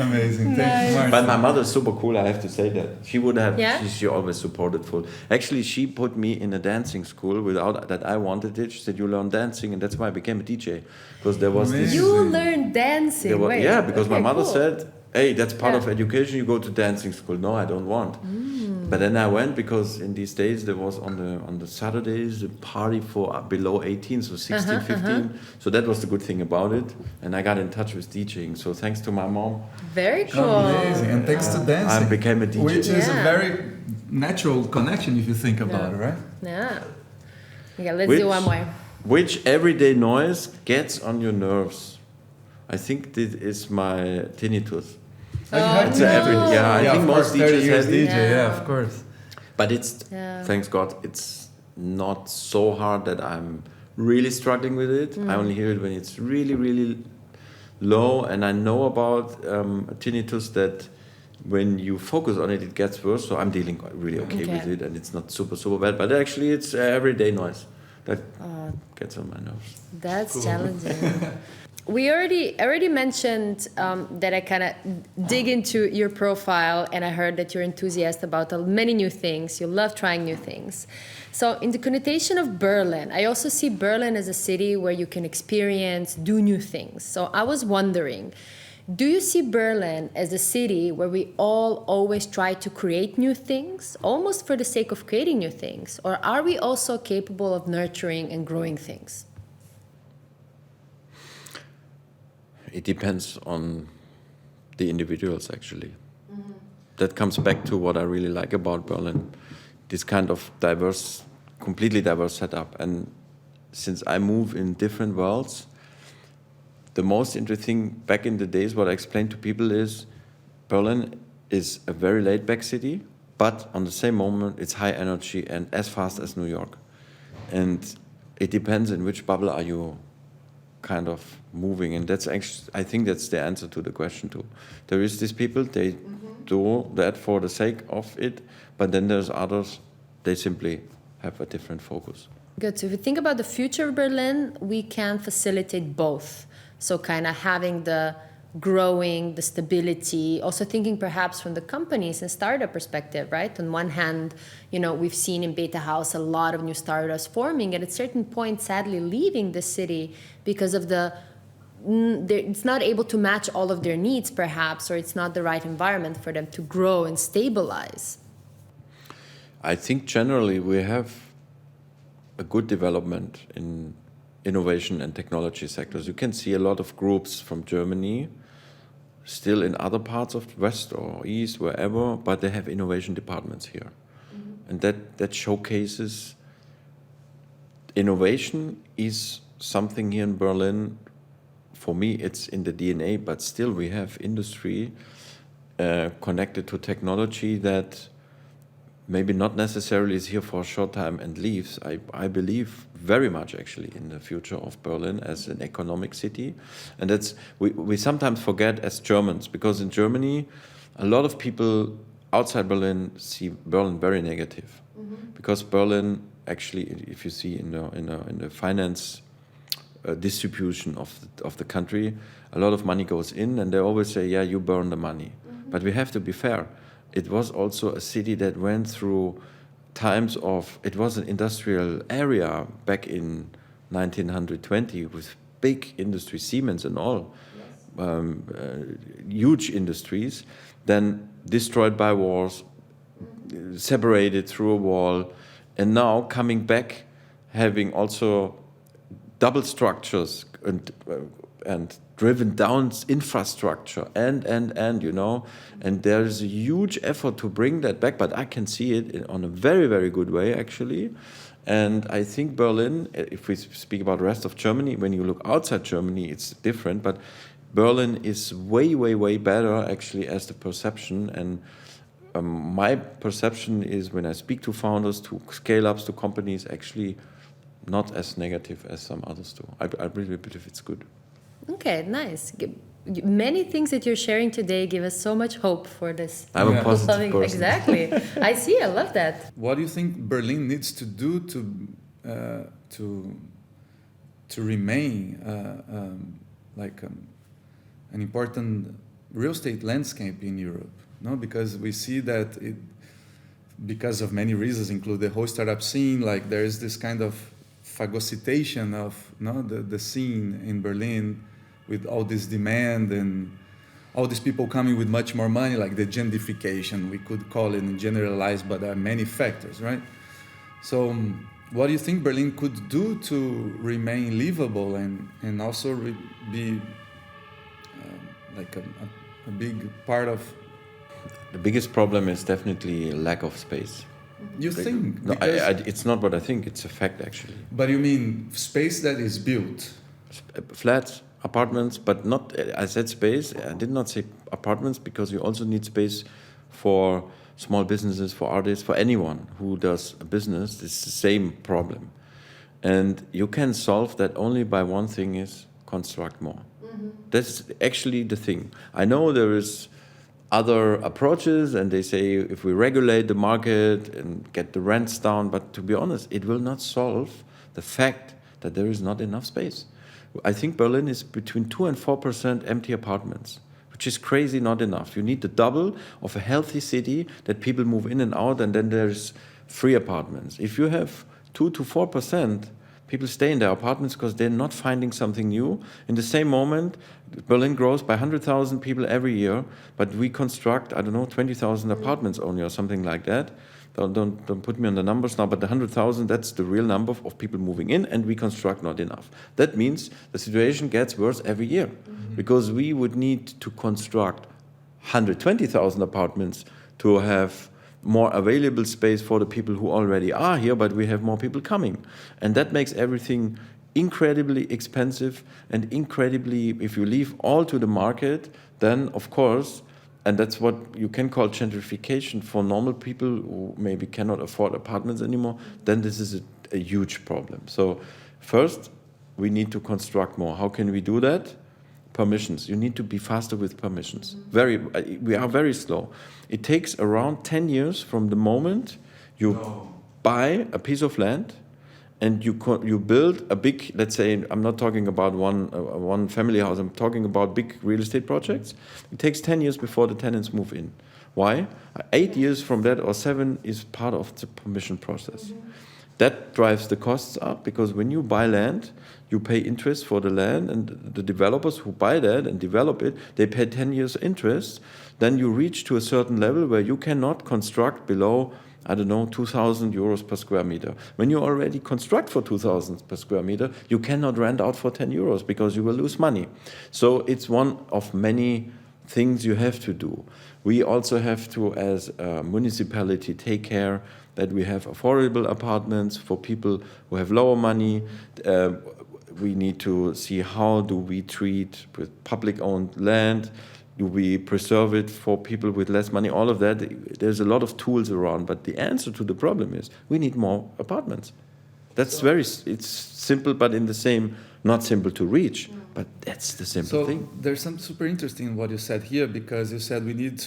Amazing. Thank you, Martin. But my mother's super cool, I have to say that. She would have, Yeah? she always supported full. Actually, she put me in a dancing school without that I wanted it. She said, you learn dancing, and that's why I became a DJ. Because there was this... You learned dancing. there was- Wait, yeah, because my okay, mother cool. said, hey, that's part Yeah. of education, you go to dancing school. No, I don't want. But then I went because in these days there was on the Saturdays a party for below 18, so 16, 15. So that was the good thing about it. And I got in touch with DJing. So thanks to my mom, Very cool. Amazing. And thanks to dancing. I became a DJ. Which is a Yeah. very natural connection if you think about it, right? Yeah. Okay, let's do one more. Which everyday noise gets on your nerves? I think this is my tinnitus. Oh, you have It's to- a every- yeah, I think of most course, 30 DJs years have it. DJ, yeah, of course. But it's, Yeah. thanks God, it's not so hard that I'm really struggling with it. I only hear it when it's really, really low. And I know about tinnitus that when you focus on it, it gets worse. So I'm dealing really okay with it, and it's not super, super bad. But actually, it's everyday noise that gets on my nerves. That's challenging. We already mentioned that I kind of dig into your profile, and I heard that you're enthusiastic about many new things. You love trying new things. So in the connotation of Berlin, I also see Berlin as a city where you can experience, do new things. So I was wondering, do you see Berlin as a city where we all always try to create new things, almost for the sake of creating new things? Or are we also capable of nurturing and growing things? It depends on the individuals, actually. That comes back to what I really like about Berlin, this kind of diverse, completely diverse setup. And since I move in different worlds, the most interesting back in the days, what I explained to people is Berlin is a very laid-back city, but on the same moment, it's high energy and as fast as New York. And it depends in which bubble are you kind of moving, and that's actually, I think that's the answer to the question too. There is these people, they do that for the sake of it, but then there's others, they simply have a different focus. Good. So if we think about the future of Berlin, we can facilitate both. So kind of having the growing, the stability, also thinking perhaps from the companies and startup perspective, right? On one hand, you know, we've seen in betahaus a lot of new startups forming, and at a certain point, sadly, leaving the city because of it's not able to match all of their needs, perhaps, or it's not the right environment for them to grow and stabilize. I think generally we have a good development in innovation and technology sectors. You can see a lot of groups from Germany still in other parts of West or East, wherever, but they have innovation departments here. And that showcases innovation is something here in Berlin. For me, it's in the DNA, but still we have industry connected to technology that maybe not necessarily is here for a short time and leaves. I believe very much actually in the future of Berlin as an economic city. And that's we sometimes forget as Germans, because in Germany, a lot of people outside Berlin see Berlin very negative. Because Berlin actually, if you see in the finance distribution of the country, a lot of money goes in, and they always say, yeah, you burn the money. But we have to be fair. It was also a city that went through times of, it was an industrial area back in 1920 with big industry, Siemens and all, huge industries, then destroyed by wars, separated through a wall, and now coming back, having also double structures and and driven down infrastructure and you know, and there is a huge effort to bring that back, but I can see it on a very, very good way actually. And I think Berlin, if we speak about the rest of Germany, when you look outside Germany, it's different, but Berlin is way, way, way better actually as the perception. And my perception is when I speak to founders, to scale-ups, to companies, actually not as negative as some others do. I really believe it's good. Okay, nice. Many things that you're sharing today give us so much hope for this. I'm a positive person. Exactly. I see. I love that. What do you think Berlin needs to do to remain an important real estate landscape in Europe? No, because we see that because of many reasons, include the whole startup scene. Like there is this kind of phagocytation of the scene in Berlin, with all this demand and all these people coming with much more money, like the gentrification, we could call it and generalize, but there are many factors, right? So what do you think Berlin could do to remain livable and also be like a big part of... The biggest problem is definitely lack of space. You think? No, it's not what I think, it's a fact actually. But you mean space that is built? Flats, apartments, but not, I said space, I did not say apartments, because you also need space for small businesses, for artists, for anyone who does a business. It's the same problem. And you can solve that only by one thing, is construct more. Mm-hmm. That's actually the thing. I know there is other approaches, and they say if we regulate the market and get the rents down, but to be honest, it will not solve the fact that there is not enough space. I think Berlin is between 2 and 4% empty apartments, which is crazy, not enough. You need the double of a healthy city that people move in and out, and then there's free apartments. If you have 2 to 4%, people stay in their apartments because they're not finding something new. In the same moment, Berlin grows by 100,000 people every year, but we construct, 20,000 apartments only or something like that. Don't put me on the numbers now, but the 100,000, that's the real number of people moving in, and we construct not enough. That means the situation gets worse every year, because we would need to construct 120,000 apartments to have more available space for the people who already are here, but we have more people coming. And that makes everything incredibly expensive and incredibly, if you leave all to the market, then of course, and that's what you can call gentrification for normal people who maybe cannot afford apartments anymore, then this is a huge problem. So first, we need to construct more. How can we do that? Permissions. You need to be faster with permissions. We are very slow. It takes around 10 years from the moment you buy a piece of land and you build a big, let's say, I'm not talking about one family house, I'm talking about big real estate projects. It takes 10 years before the tenants move in. Why? 8 years from that, or 7, is part of the permission process. Mm-hmm. That drives the costs up, because when you buy land, you pay interest for the land, and the developers who buy that and develop it, they pay 10 years interest. Then you reach to a certain level where you cannot construct below, 2,000 euros per square meter. When you already construct for 2,000 per square meter, you cannot rent out for 10 euros because you will lose money. So it's one of many things you have to do. We also have to, as a municipality, take care that we have affordable apartments for people who have lower money. We need to see how do we treat with public-owned land. Do we preserve it for people with less money? All of that, there's a lot of tools around, but the answer to the problem is we need more apartments. That's it's simple, but in the same, not simple to reach, but that's the simple thing. So there's something super interesting in what you said here, because you said we need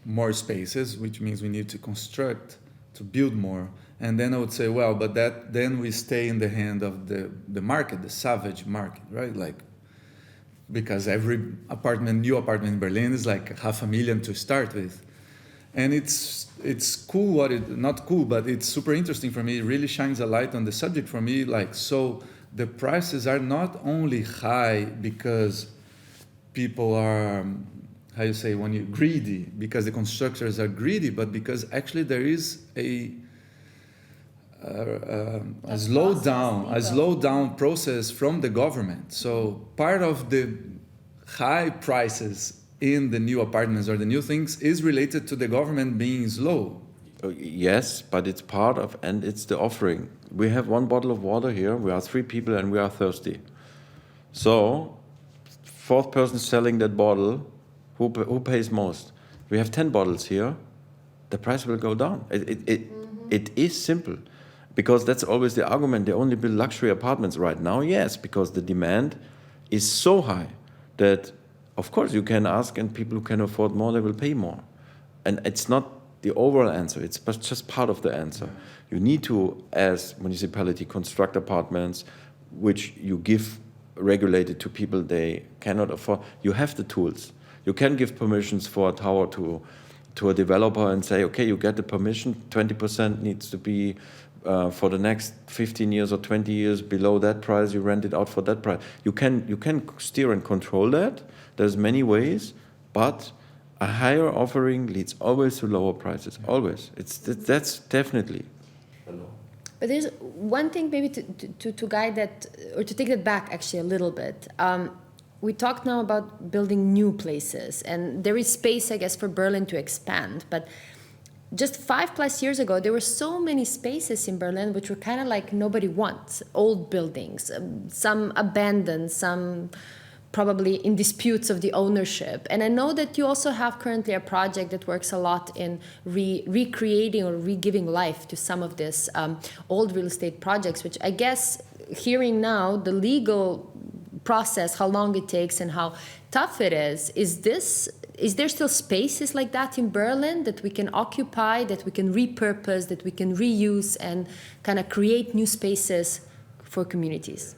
more spaces, which means we need to construct, to build more. And then I would say, well, but then we stay in the hand of the market, the savage market, right? Because every new apartment in Berlin is like $500,000 to start with. And it's cool, not cool, but it's super interesting for me. It really shines a light on the subject for me. So the prices are not only high because people are, greedy, because the constructors are greedy, but because actually there is a slow down process from the government. So part of the high prices in the new apartments or the new things is related to the government being slow. Yes, but it's part of, and it's the offering. We have one bottle of water here. We are 3 people and we are thirsty. So, 4th person selling that bottle, who pays most? We have 10 bottles here. The price will go down. It is simple, because that's always the argument. They only build luxury apartments right now. Yes, because the demand is so high that, of course, you can ask, and people who can afford more, they will pay more. And it's not the overall answer. It's just part of the answer. You need to, as municipality, construct apartments which you give regulated to people they cannot afford. You have the tools. You can give permissions for a tower to a developer and say, okay, you get the permission, 20% needs to be for the next 15 years or 20 years below that price, you rent it out for that price. You can steer and control that. There's many ways, but a higher offering leads always to lower prices, always. That's definitely. But there's one thing maybe to guide that, or to take that back actually a little bit. We talked now about building new places, and there is space, I guess, for Berlin to expand. But just 5+ years ago, there were so many spaces in Berlin which were kind of like nobody wants. Old buildings, some abandoned, some probably in disputes of the ownership. And I know that you also have currently a project that works a lot in recreating or re-giving life to some of these old real estate projects, which I guess, hearing now the legal process, how long it takes and how tough it is there still spaces like that in Berlin that we can occupy, that we can repurpose, that we can reuse and kind of create new spaces for communities?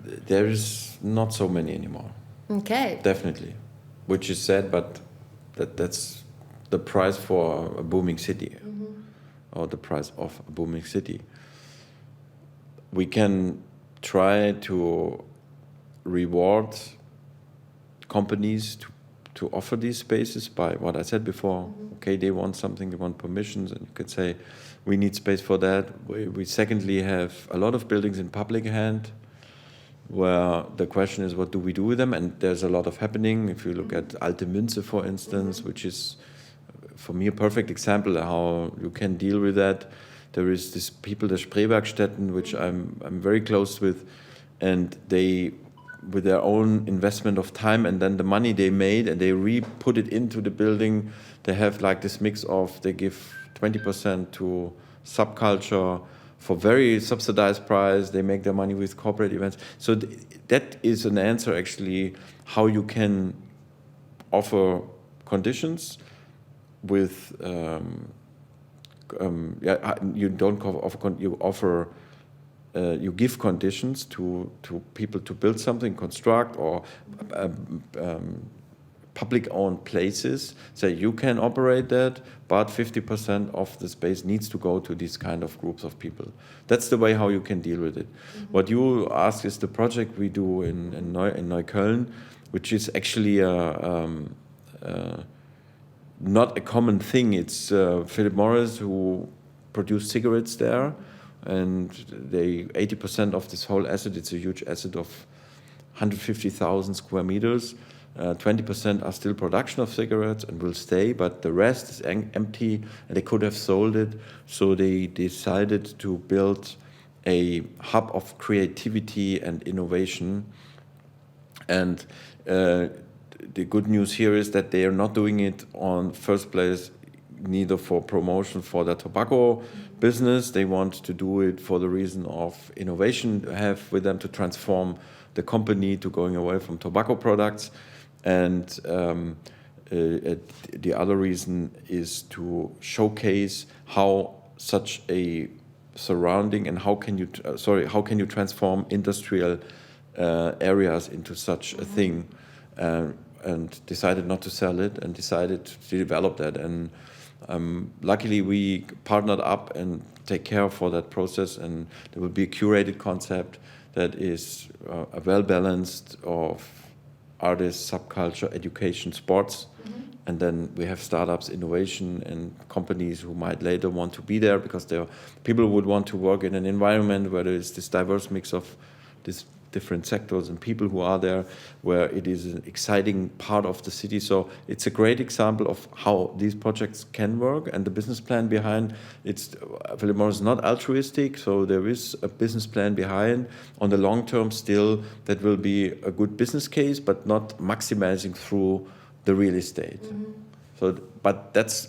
There is not so many anymore. Okay. Definitely. Which is sad, but that's the price for a booming city, or the price of a booming city. We can try to reward companies to offer these spaces by what I said before. Okay, they want something, they want permissions, and you could say, we need space for that. We secondly have a lot of buildings in public hand, where the question is, what do we do with them? And there's a lot of happening. If you look at Alte Münze, for instance, which is, for me, a perfect example of how you can deal with that. There is this people, the Spreewerkstätten, which I'm very close with, and they, with their own investment of time and then the money they made, and they put it into the building, they have like this mix of, they give 20% to Subculture, for very subsidized price, they make their money with corporate events. So that is an answer, actually, how you can offer conditions with, you don't offer, you offer, you give conditions to people to build something, construct, or public-owned places. So you can operate that, but 50% of the space needs to go to these kind of groups of people. That's the way how you can deal with it. What you ask is the project we do in Neukölln, which is actually not a common thing. It's Philip Morris who produced cigarettes there, and 80% of this whole asset, it's a huge asset of 150,000 square meters. 20% are still production of cigarettes and will stay, but the rest is empty, and they could have sold it. So they decided to build a hub of creativity and innovation. And the good news here is that they are not doing it on first place, neither for promotion for the tobacco business. They want to do it for the reason of innovation, have with them to transform the company to going away from tobacco products. And the other reason is to showcase how such a surrounding and how can you transform industrial areas into such a thing, and decided not to sell it and decided to develop that. And luckily we partnered up and take care for that process, and there will be a curated concept that is a well-balanced of artists, subculture, education, sports, And then we have startups, innovation, and companies who might later want to be there because people would want to work in an environment where there is this diverse mix of these different sectors and people who are there, where it is an exciting part of the city. So it's a great example of how these projects can work, and the business plan behind Philip Morris is not altruistic, so there is a business plan behind. On the long term, still, that will be a good business case, but not maximizing through the real estate. So, but that's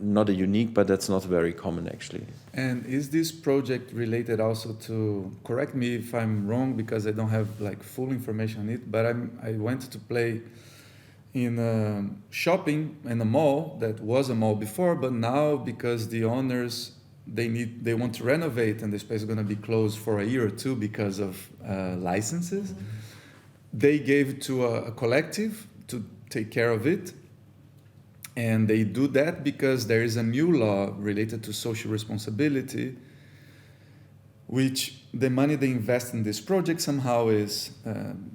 not a unique, but that's not very common actually. And is this project related also to, correct me if I'm wrong because I don't have like full information on it, but I went to play in shopping in a mall that was a mall before, but now because the owners, they want to renovate and the space is going to be closed for a year or two because of licenses, they gave it to a collective to take care of it. And they do that because there is a new law related to social responsibility, which the money they invest in this project somehow is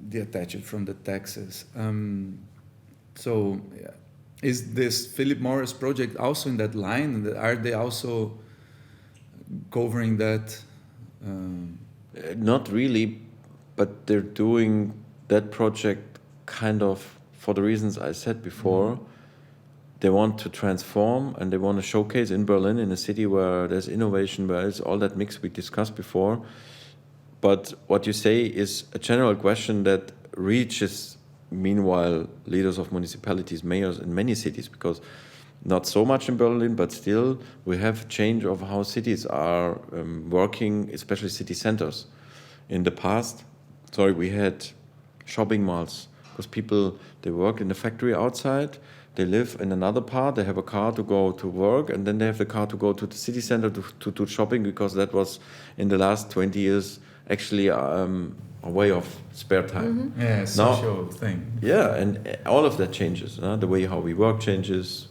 detached from the taxes. So is this Philip Morris project also in that line? Are they also covering that? Not really, but they're doing that project kind of for the reasons I said before. They want to transform and they want to showcase in Berlin, in a city where there's innovation, where it's all that mix we discussed before. But what you say is a general question that reaches, meanwhile, leaders of municipalities, mayors in many cities, because not so much in Berlin, but still we have change of how cities are working, especially city centers. In the past, we had shopping malls, because people, they work in the factory outside, they live in another part, they have a car to go to work, and then they have the car to go to the city center to do shopping, because that was, in the last 20 years, actually a way of spare time. Yeah, social thing. Yeah, and all of that changes. The way how we work changes,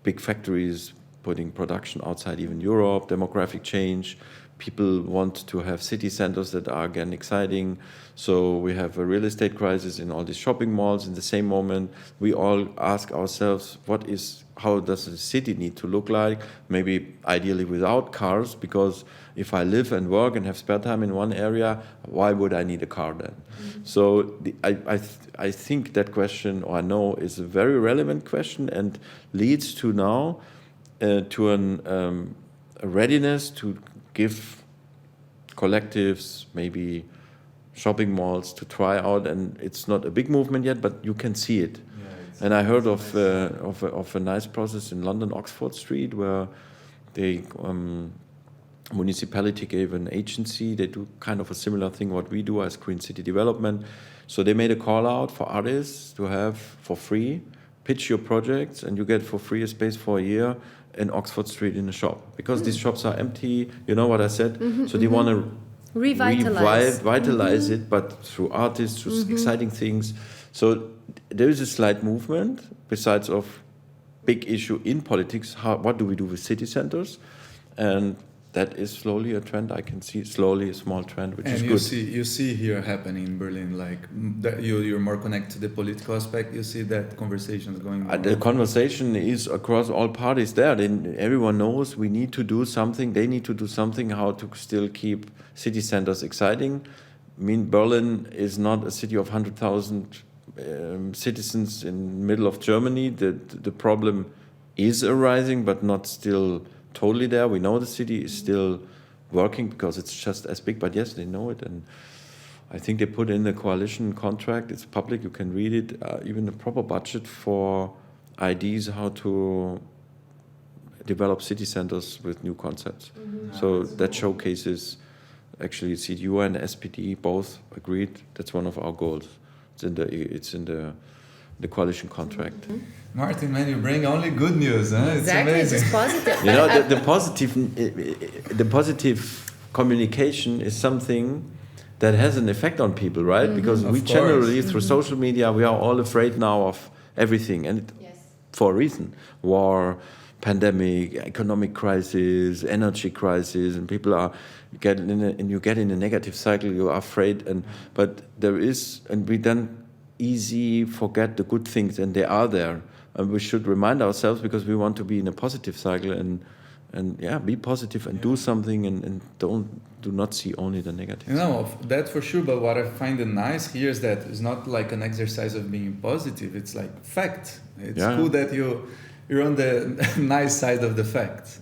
big factories putting production outside even Europe, demographic change. People want to have city centers that are again exciting. So we have a real estate crisis in all these shopping malls. In the same moment, we all ask ourselves, how does the city need to look like? Maybe ideally without cars, because if I live and work and have spare time in one area, why would I need a car then? So I think that question, or I know, is a very relevant question and leads to now to a readiness to give collectives, maybe shopping malls, to try out, and it's not a big movement yet, but you can see it. Yeah, and I heard of a nice process in London, Oxford Street, where the municipality gave an agency. They do kind of a similar thing what we do as Green City Development. So they made a call out for artists to have for free, pitch your projects, and you get for free a space for a year in Oxford Street in a shop, because these shops are empty. You know what I said? So they want to revitalize it, but through artists, through exciting things. So there is a slight movement, besides of big issue in politics. What do we do with city centers? And that is slowly a trend. I can see slowly a small trend, which is good. And you see here happening in Berlin, like that you're more connected to the political aspect. You see that conversations going on. The conversation is across all parties there. Then everyone knows we need to do something. They need to do something how to still keep city centers exciting. I mean, Berlin is not a city of 100,000 citizens in the middle of Germany. The problem is arising, but not still totally there. We know the city is still working because it's just as big, but yes, they know it. And I think they put in the coalition contract, it's public, you can read it, even a proper budget for ideas how to develop city centers with new concepts. So that showcases, actually CDU and SPD both agreed, that's one of our goals. It's in the coalition contract. Martin, man, you bring only good news, huh? It's exactly, amazing. it's just positive. You know, the positive communication is something that has an effect on people, right? Because we generally, through social media, we are all afraid now of everything, and for a reason. War, pandemic, economic crisis, energy crisis, and people are you get in a negative cycle. You are afraid, but there is, and we then easy forget the good things, and they are there. And we should remind ourselves, because we want to be in a positive cycle, and be positive and do something, and do not see only the negative. No, that for sure. But what I find nice here is that it's not like an exercise of being positive. It's like fact. It's cool that you're on the nice side of the fact.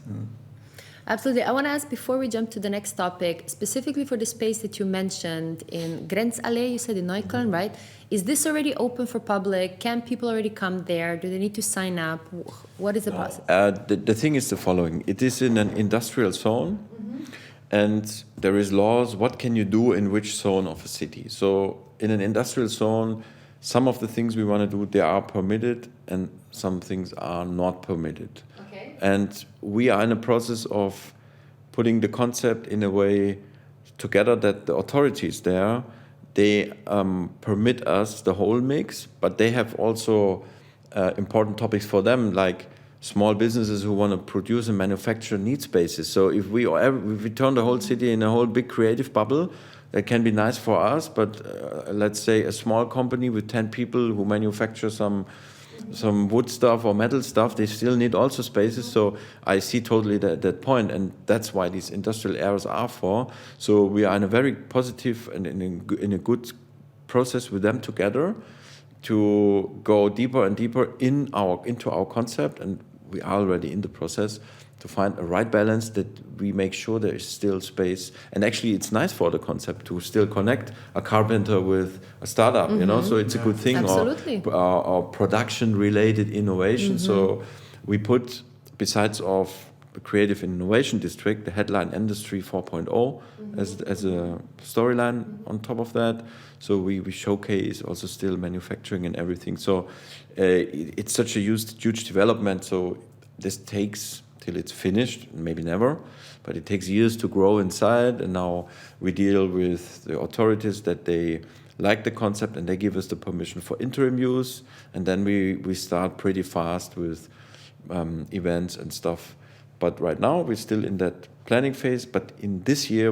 Absolutely. I want to ask, before we jump to the next topic, specifically for the space that you mentioned in Grenzallee, you said in Neukölln, right? Is this already open for public? Can people already come there? Do they need to sign up? What is the process? The thing is the following. It is in an industrial zone, and there is laws. What can you do in which zone of a city? So in an industrial zone, some of the things we want to do, they are permitted, and some things are not permitted. Okay. And we are in a process of putting the concept in a way together that the authorities there, they permit us the whole mix, but they have also important topics for them, like small businesses who want to produce and manufacture need spaces. So if we turn the whole city in a whole big creative bubble, that can be nice for us, but let's say a small company with 10 people who manufacture some wood stuff or metal stuff, they still need also spaces. So I see totally that point, and that's why these industrial areas are for. So we are in a very positive and in a good process with them together to go deeper and deeper into our concept, and we are already in the process to find a right balance that we make sure there is still space. And actually, it's nice for the concept to still connect a carpenter with a startup, you know, so it's a good thing. Absolutely. Or production-related innovation. So we put, besides of the Creative Innovation District, the headline Industry 4.0 as a storyline on top of that. So we showcase also still manufacturing and everything. So it's such a huge development. So this takes till it's finished, maybe never, but it takes years to grow inside. And now we deal with the authorities that they like the concept and they give us the permission for interim use. And then we start pretty fast with events and stuff. But right now we're still in that planning phase. But within this year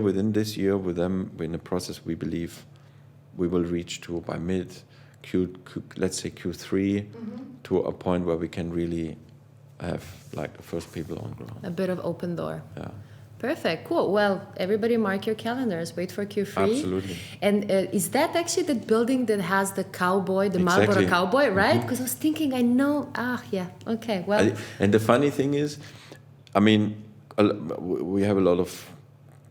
with them, we're in a process we believe we will reach to by let's say Q3, to a point where we can really have like the first people on ground. A bit of open door. Yeah. Perfect. Cool. Well, everybody mark your calendars. Wait for Q3. Absolutely. And is that actually the building that has the cowboy, the Exactly. Marlboro cowboy, right? Because I was thinking, I know. Yeah. Okay. Well. And the funny thing is, I mean, we have a lot of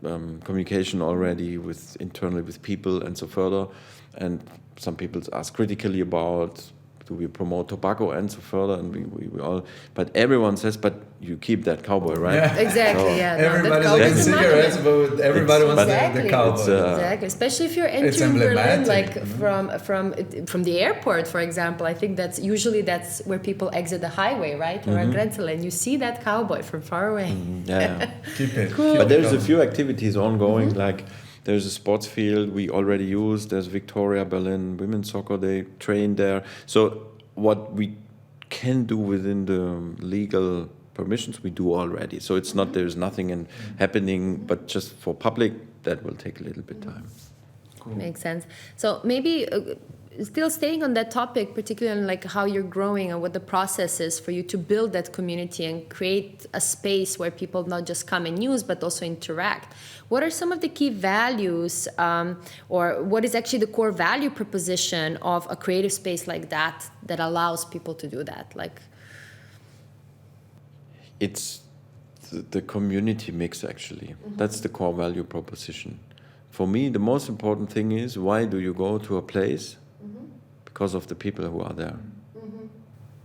communication already internally with people and so further. And some people ask critically about, do we promote tobacco and so further, and we all, but everyone says, but you keep that cowboy, right? Yeah. Exactly, So yeah. Everybody's looking cigarettes, but everybody wants the cowboy. Exactly, especially if you're entering Berlin, like from the airport, for example. I think that's where people exit the highway, right? Or at Grenzel, and you see that cowboy from far away. Yeah. Keep it. Cool. But there's a few activities ongoing, like there's a sports field we already use. There's Victoria Berlin women's soccer. They train there. So what we can do within the legal permissions, we do already. So it's not there's nothing happening, but just for public, that will take a little bit time. Cool. Makes sense. So maybe still staying on that topic, particularly like how you're growing and what the process is for you to build that community and create a space where people not just come and use, but also interact. What are some of the key values, or what is actually the core value proposition of a creative space like that allows people to do that? Like, it's the community mix, actually. That's the core value proposition. For me, the most important thing is, why do you go to a place? Because of the people who are there.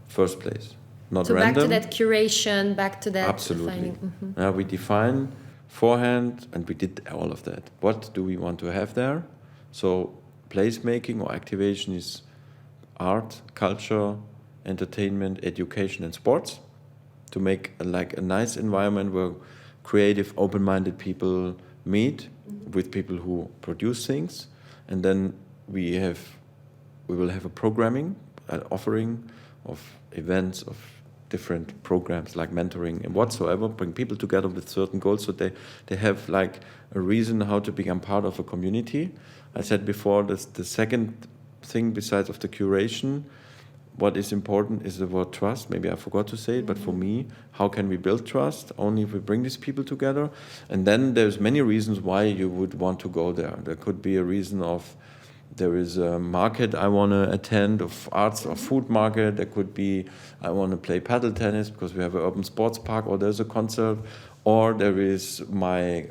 First place, not so random. Back to that curation, back to that Absolutely. defining. We define forehand, and we did all of that. What do we want to have there? So placemaking or activation is art, culture, entertainment, education, and sports, to make a nice environment where creative, open-minded people meet with people who produce things. And then we will have a programming, an offering of events, of different programs like mentoring and whatsoever, bring people together with certain goals so they have like a reason how to become part of a community. I said before, the second thing besides of the curation. What is important is the word trust. Maybe I forgot to say it, but for me, how can we build trust? Only if we bring these people together. And then there's many reasons why you would want to go there. There could be a reason of there is a market I want to attend, of arts or food market. There could be I want to play paddle tennis because we have an urban sports park, or there's a concert, or there is my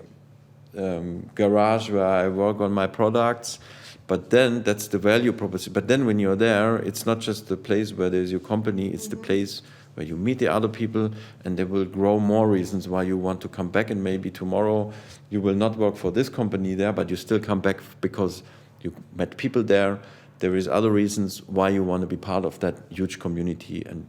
garage where I work on my products. But then that's the value proposition. But then when you're there, it's not just the place where there's your company, it's the place where you meet the other people, and there will grow more reasons why you want to come back. And maybe tomorrow you will not work for this company there, but you still come back because you met people there. There is other reasons why you want to be part of that huge community and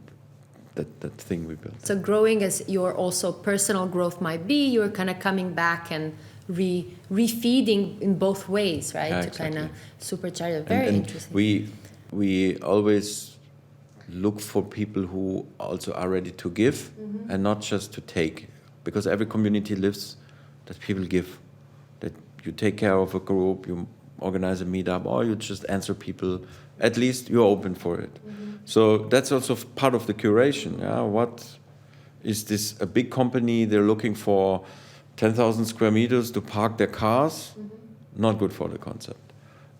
that thing we built. So growing as your also personal growth might be, you're kind of coming back and refeeding in both ways, right? Yeah, to exactly. kind of supercharge it. Very and interesting. We always look for people who also are ready to give and not just to take, because every community lives that people give, that you take care of a group, you organize a meetup, or you just answer people. At least you're open for it. So that's also part of the curation. Yeah? What is this? A big company, they're looking for 10,000 square meters to park their cars, not good for the concept.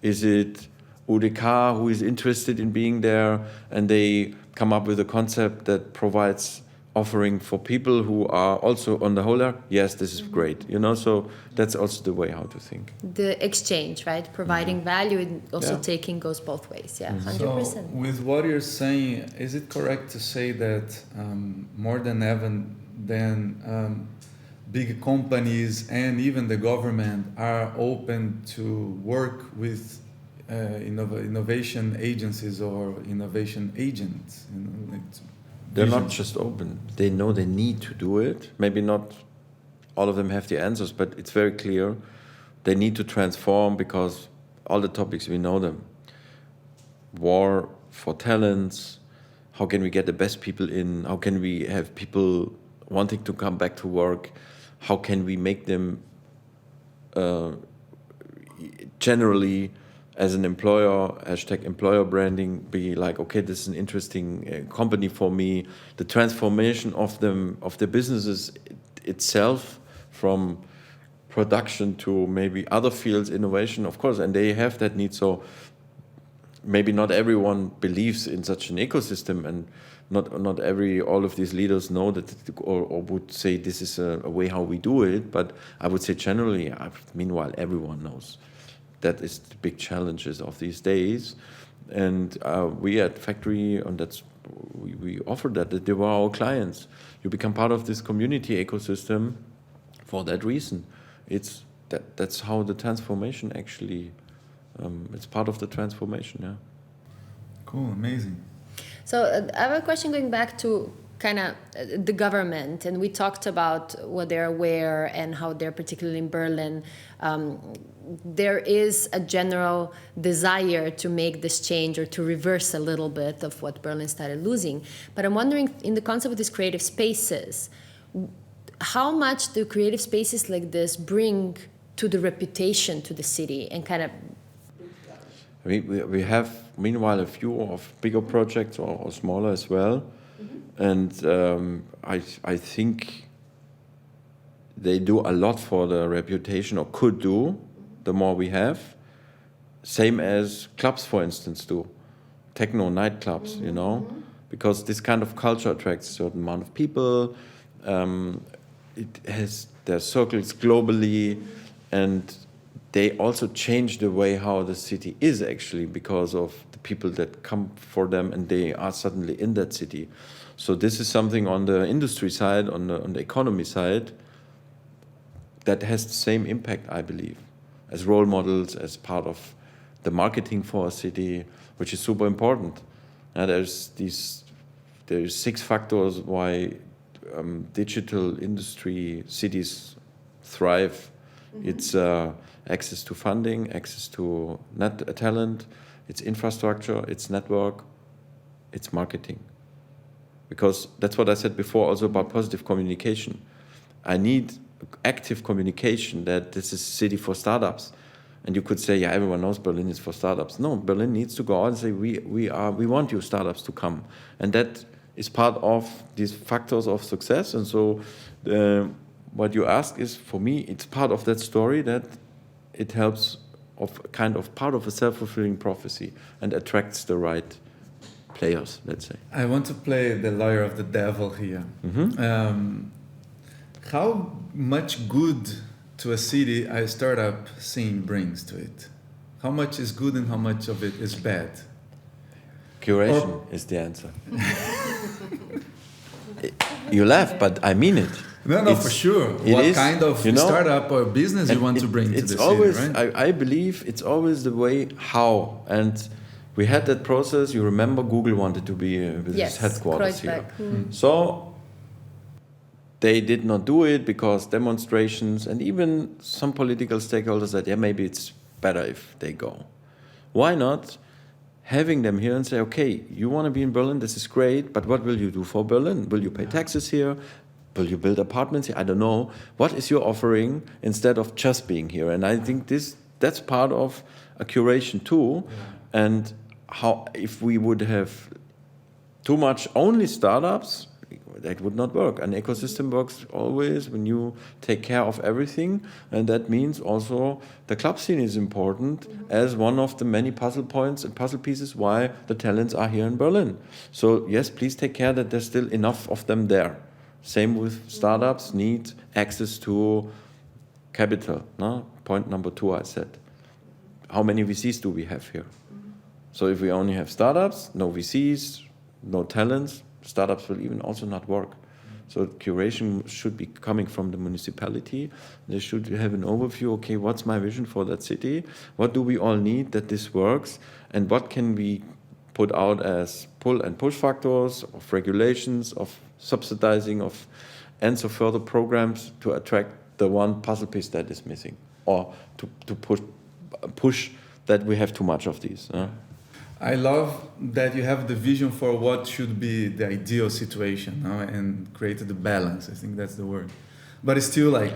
Is it UDK who is interested in being there and they come up with a concept that provides offering for people who are also on the whole there? Yes, this is great. So that's also the way how to think. The exchange, right? Providing value and also taking goes both ways. Yeah, 100%. So with what you're saying, is it correct to say that more than ever, big companies and even the government are open to work with innovation agencies or innovation agents? They're not just open. They know they need to do it. Maybe not all of them have the answers, but it's very clear they need to transform because all the topics, we know them. War for talents. How can we get the best people in? How can we have people wanting to come back to work? How can we make them generally, as an employer, #employer branding, be like, okay, this is an interesting company for me. The transformation of the businesses itself, from production to maybe other fields, innovation, of course, and they have that need. So maybe not everyone believes in such an ecosystem, and not all of these leaders know that, or would say this is a way how we do it. But I would say generally, meanwhile, everyone knows. That is the big challenges of these days, and we at Factory, and we offer that they were our clients. You become part of this community ecosystem for that reason. That's how the transformation actually. It's part of the transformation. Yeah. Cool, amazing. So I have a question going back to kind of the government, and we talked about what they're aware and how they're particularly in Berlin. There is a general desire to make this change or to reverse a little bit of what Berlin started losing. But I'm wondering, in the concept of these creative spaces, how much do creative spaces like this bring to the reputation to the city and kind of... We have, meanwhile, a few of bigger projects or smaller as well. And I think they do a lot for the reputation, or could do, the more we have. Same as clubs, for instance, do. Techno nightclubs, because this kind of culture attracts a certain amount of people. It has their circles globally, and they also change the way how the city is actually, because of the people that come for them and they are suddenly in that city. So this is something on the industry side, on the economy side, that has the same impact, I believe, as role models, as part of the marketing for a city, which is super important. And there's 6 factors why digital industry cities thrive. It's access to funding, access to talent, it's infrastructure, it's network, it's marketing. Because that's what I said before also about positive communication. I need active communication that this is a city for startups. And you could say, yeah, everyone knows Berlin is for startups. No, Berlin needs to go out and say, we want you startups to come. And that is part of these factors of success. And so what you ask is, for me, it's part of that story that it helps of kind of part of a self-fulfilling prophecy and attracts the right players, let's say. I want to play the lawyer of the devil here. How much good to a city a startup scene brings to it? How much is good and how much of it is bad? Curation is the answer. You laugh, but I mean it. No, for sure. What kind of startup or business you want to bring to the city, right? I believe it's always the way how. And we had that process. You remember Google wanted to be with its headquarters here. So they did not do it because demonstrations and even some political stakeholders said, yeah, maybe it's better if they go. Why not having them here and say, okay, you want to be in Berlin, this is great, but what will you do for Berlin? Will you pay taxes here? Will you build apartments here? I don't know. What is your offering instead of just being here? And I think that's part of a curation too. Yeah. And how if we would have too much only startups, that would not work. An ecosystem works always when you take care of everything, and that means also the club scene is important as one of the many puzzle points and puzzle pieces why the talents are here in Berlin. So yes, please take care that there's still enough of them there. Same with startups, need access to capital. No? Point number 2, I said. How many VCs do we have here? So if we only have startups, no VCs, no talents, startups will even also not work. So curation should be coming from the municipality. They should have an overview, okay, what's my vision for that city? What do we all need that this works? And what can we put out as pull and push factors, of regulations, of subsidizing, of and so further programs to attract the one puzzle piece that is missing, or to push that we have too much of these. I love that you have the vision for what should be the ideal situation, and created the balance. I think that's the word. But it's still like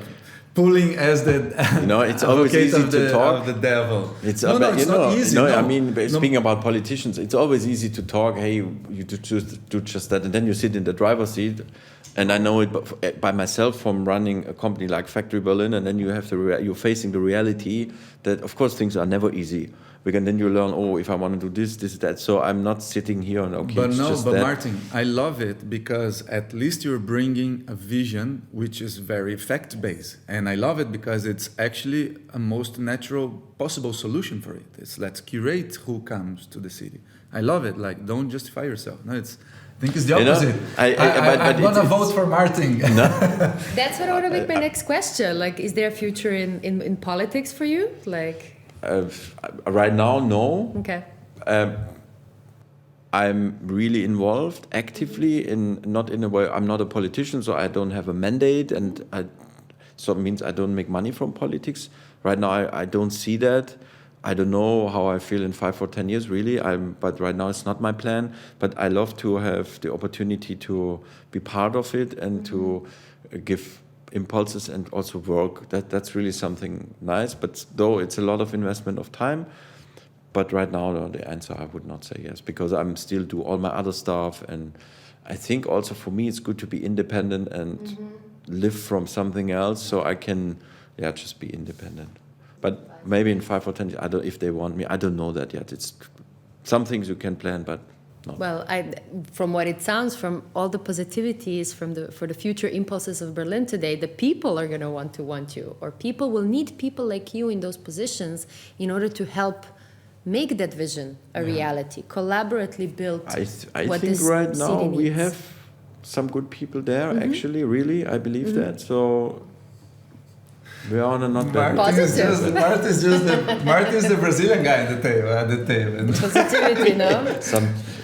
pulling as the it's always easy to talk. Of the devil. It's not easy. I mean, speaking about politicians, it's always easy to talk. Hey, you do just that, and then you sit in the driver's seat. And I know it by myself from running a company like Factory Berlin, and then you have you're facing the reality that, of course, things are never easy. Then you learn, if I want to do this, that. So I'm not sitting here and But Martin, I love it because at least you're bringing a vision which is very fact-based. And I love it because it's actually a most natural possible solution for it. It's let's curate who comes to the city. I love it. Like, don't justify yourself. No, I think it's the opposite. I'm going to vote for Martin. No? That's what I want to make my next question. Like, is there a future in politics for you? Like... right now, no. Okay. I'm really involved actively not in a way. I'm not a politician, so I don't have a mandate, and so it means I don't make money from politics. Right now, I don't see that. I don't know how I feel in 5 or 10 years, really. But right now, it's not my plan. But I love to have the opportunity to be part of it and to give impulses and also work. That's really something nice, but though it's a lot of investment of time. But right now, no, the answer I would not say yes, because I'm still do all my other stuff, and I think also for me it's good to be independent and live from something else, so I can just be independent. But maybe in 5 or 10 years, if they want me, I don't know that yet. It's some things you can plan, but no. Well, from what it sounds, from all the positivities for the future impulses of Berlin today, the people are going to want you, or people will need people like you in those positions in order to help make that vision a reality, collaboratively build. I think right now we have some good people there. Actually, really, I believe that. So we are on a not bad. Martin is the Brazilian guy at the table. Positivity, no?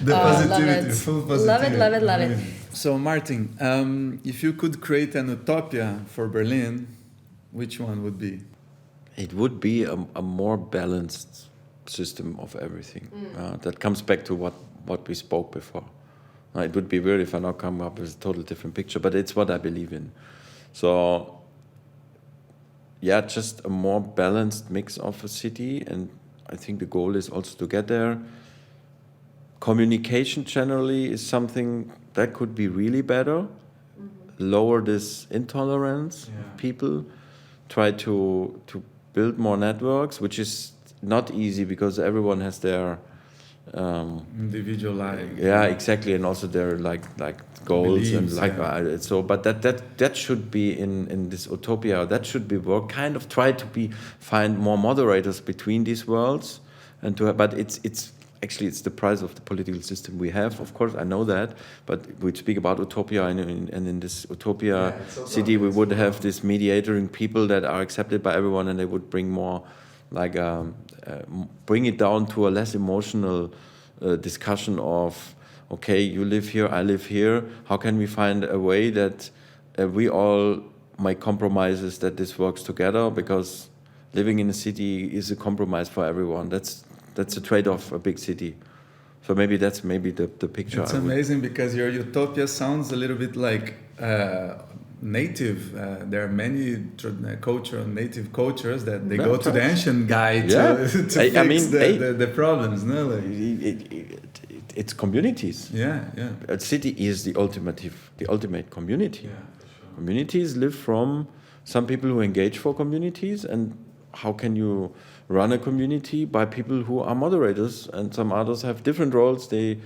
The positivity, full positivity. Love it. So Martin, if you could create an utopia for Berlin, which one would be? It would be a more balanced system of everything. That comes back to what we spoke before. It would be weird if I now come up with a totally different picture, but it's what I believe in. So just a more balanced mix of a city, and I think the goal is also to get there. Communication generally is something that could be really better. Lower this intolerance of people. Try to build more networks, which is not easy because everyone has their individual life. Yeah, exactly, and also their like goals beliefs, and so. But that should be in this utopia. That should be work. Kind of try to find more moderators between these worlds, and but it's actually it's the price of the political system we have. Of course, I know that, but we speak about utopia, and in this utopia city, we would have this mediating people that are accepted by everyone, and they would bring more, like, bring it down to a less emotional discussion of, okay, you live here, I live here. How can we find a way that we all make compromises that this works together? Because living in a city is a compromise for everyone. That's a trade-off, a big city. So maybe that's the picture. It's amazing because your utopia sounds a little bit like native. There are many native cultures that they go to the ancient guy to fix the problems. No? Like, it's communities. Yeah. A city is the ultimate community. Yeah, for sure. Communities live from some people who engage for communities, and how can you run a community by people who are moderators, and some others have different roles. They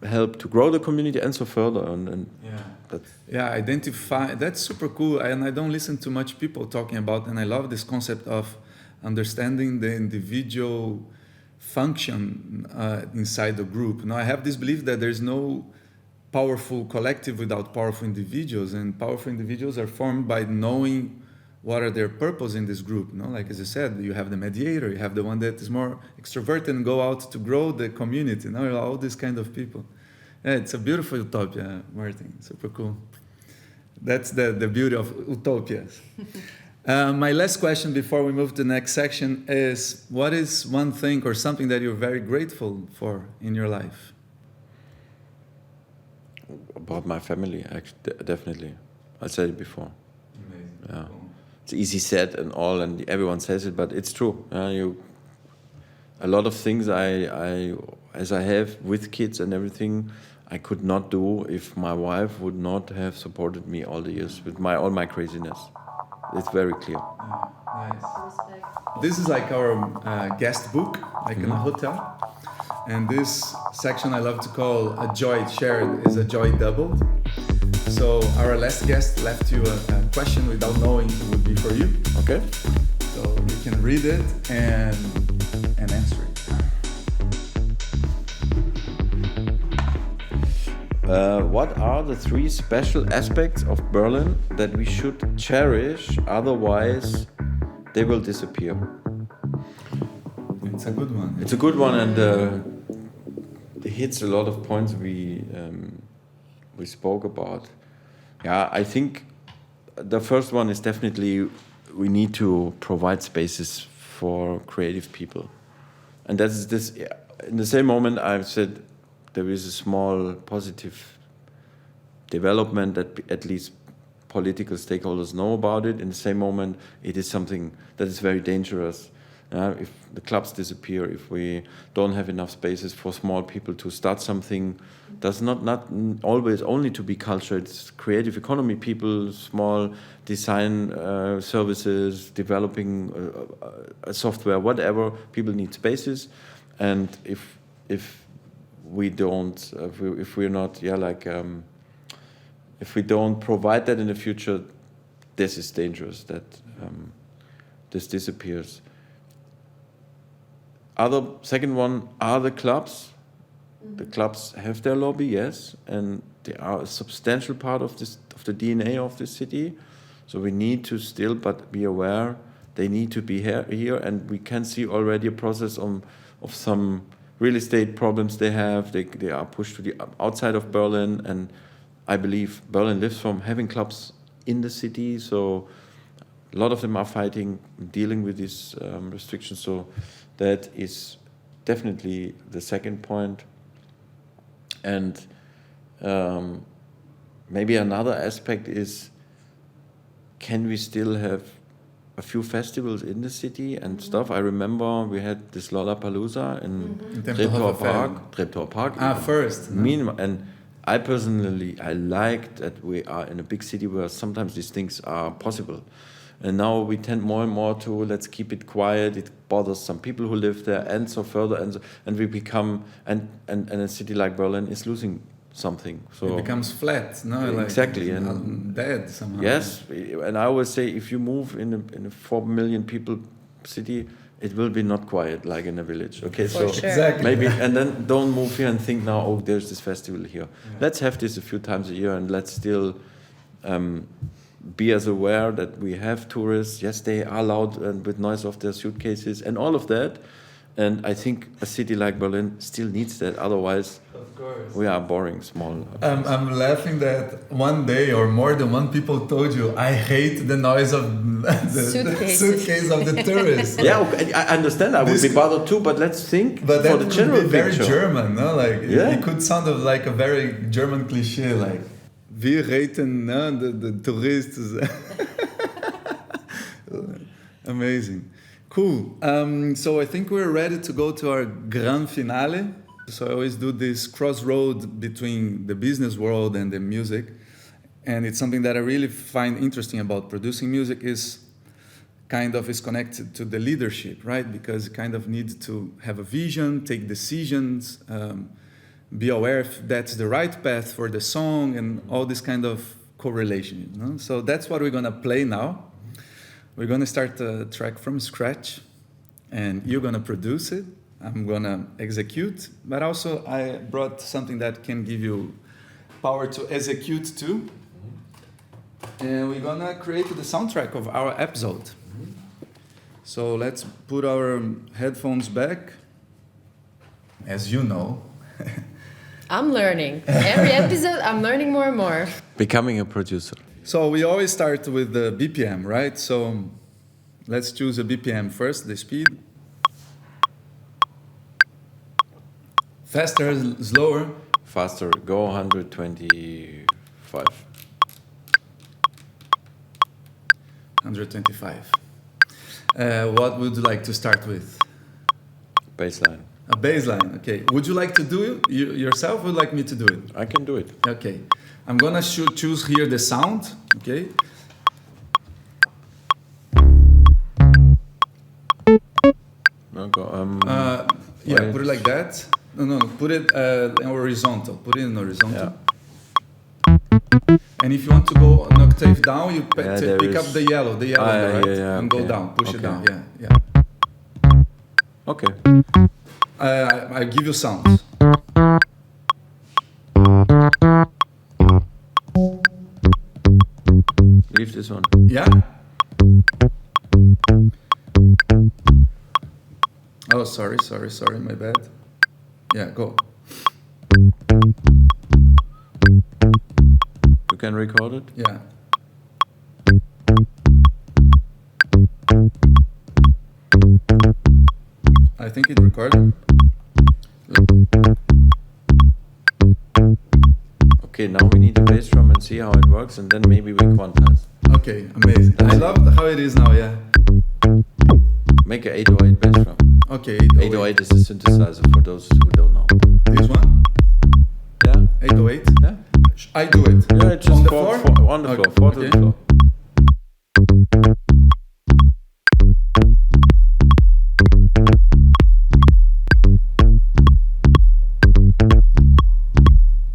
help to grow the community and so further. Identify. That's super cool. And I don't listen to much people talking about. And I love this concept of understanding the individual function inside the group. Now I have this belief that there's no powerful collective without powerful individuals, and powerful individuals are formed by knowing what are their purpose in this group. Like as you said, you have the mediator, you have the one that is more extroverted and go out to grow the community. All these kind of people. Yeah, it's a beautiful utopia, Martin. Super cool. That's the beauty of utopias. My last question before we move to the next section is, what is one thing or something that you're very grateful for in your life? About my family, actually, definitely. I said it before. Amazing. Yeah. Cool. It's easy said and all, and everyone says it, but it's true. A lot of things as I have with kids and everything, I could not do if my wife would not have supported me all the years with all my craziness. It's very clear. Nice. This is like our guest book, like in a hotel. And this section I love to call a joy shared is a joy doubled. So our last guest left you a question without knowing it would be for you. Okay. So you can read it and answer it. What are the 3 special aspects of Berlin that we should cherish, otherwise they will disappear? It's a good one. It's a good one, and it hits a lot of points we spoke about. Yeah, I think the first one is definitely we need to provide spaces for creative people. And that's this. In the same moment, I've said there is a small positive development that at least political stakeholders know about it. In the same moment, it is something that is very dangerous. If the clubs disappear, if we don't have enough spaces for small people to start something, does not always only to be culture. It's creative economy people, small design services, developing a software, whatever. People need spaces, and if we don't, if we're not, if we don't provide that in the future, this is dangerous. That this disappears. Second one are the clubs. Mm-hmm. The clubs have their lobby, yes, and they are a substantial part of the DNA of this city. So we need to still, but be aware they need to be here, and we can see already a process of some real estate problems they have. They are pushed to the outside of Berlin, and I believe Berlin lives from having clubs in the city. So a lot of them are fighting, dealing with these restrictions. So that is definitely the second point. And maybe another aspect is, can we still have a few festivals in the city and stuff. I remember we had this Lollapalooza in Treptower Park. First. And I personally, I like that we are in a big city where sometimes these things are possible. And now we tend more and more to let's keep it quiet. It bothers some people who live there, and so further, and we become and a city like Berlin is losing something. So it becomes flat, no? Exactly, like and dead somehow. Yes, and I always say if you move in a 4 million people city, it will be not quiet like in a village. Okay, For so sure. Exactly. maybe, and then don't move here and think now, oh, there's this festival here. Yeah. Let's have this a few times a year, and let's still be as aware that we have tourists. Yes, they are loud and with noise of their suitcases and all of that. And I think a city like Berlin still needs that. Otherwise, Of course. we are boring, small. I'm laughing that one day or more than one people told you, I hate the noise of the suitcase of the tourists. Yeah, okay, I understand. I would be bothered too, but let's think But for that the could general be very picture. German, no? Like Yeah. it could sound like a very German cliche, like wir haten the tourists. Amazing. Cool. So I think we're ready to go to our grand finale. So I always do this crossroad between the business world and the music. And it's something that I really find interesting about producing music is connected to the leadership, right? Because you kind of need to have a vision, take decisions, be aware if that's the right path for the song and all this kind of correlation. You know? So that's what we're gonna play now. We're gonna start the track from scratch and you're gonna produce it. I'm gonna execute, but also I brought something that can give you power to execute too. And we're gonna create the soundtrack of our episode. So let's put our headphones back. As you know, I'm learning. Every episode, I'm learning more and more. Becoming a producer. so we always start with the BPM, right? So let's choose a BPM first, the speed. Faster, slower. Faster, go 125. 125. What would you like to start with? Baseline. A bass line, okay. Would you like to do it yourself or would you like me to do it? I can do it. Okay. I'm gonna choose here the sound, okay? No, go, Yeah, wait. put it like that. No, put it in horizontal. Put it in horizontal. Yeah. And if you want to go an octave down, you Yeah, pick there up is- the yellow on the right, yeah, and go okay. down, push it Okay. down. Yeah. Okay. I give you sounds. Leave this one. Yeah? Oh, sorry, my bad. Yeah, go. You can record it. Yeah. I think it recorded. Okay, now we need the bass drum and see how it works, and then maybe we quantize. Okay, amazing. I love how it is now, yeah. Make a 808 bass drum. Okay, 808 is a synthesizer for those who don't know. This one? Yeah? 808? Yeah? I do it. Yeah, it's just On the four, floor? four, on the floor, Okay, four to okay. the floor.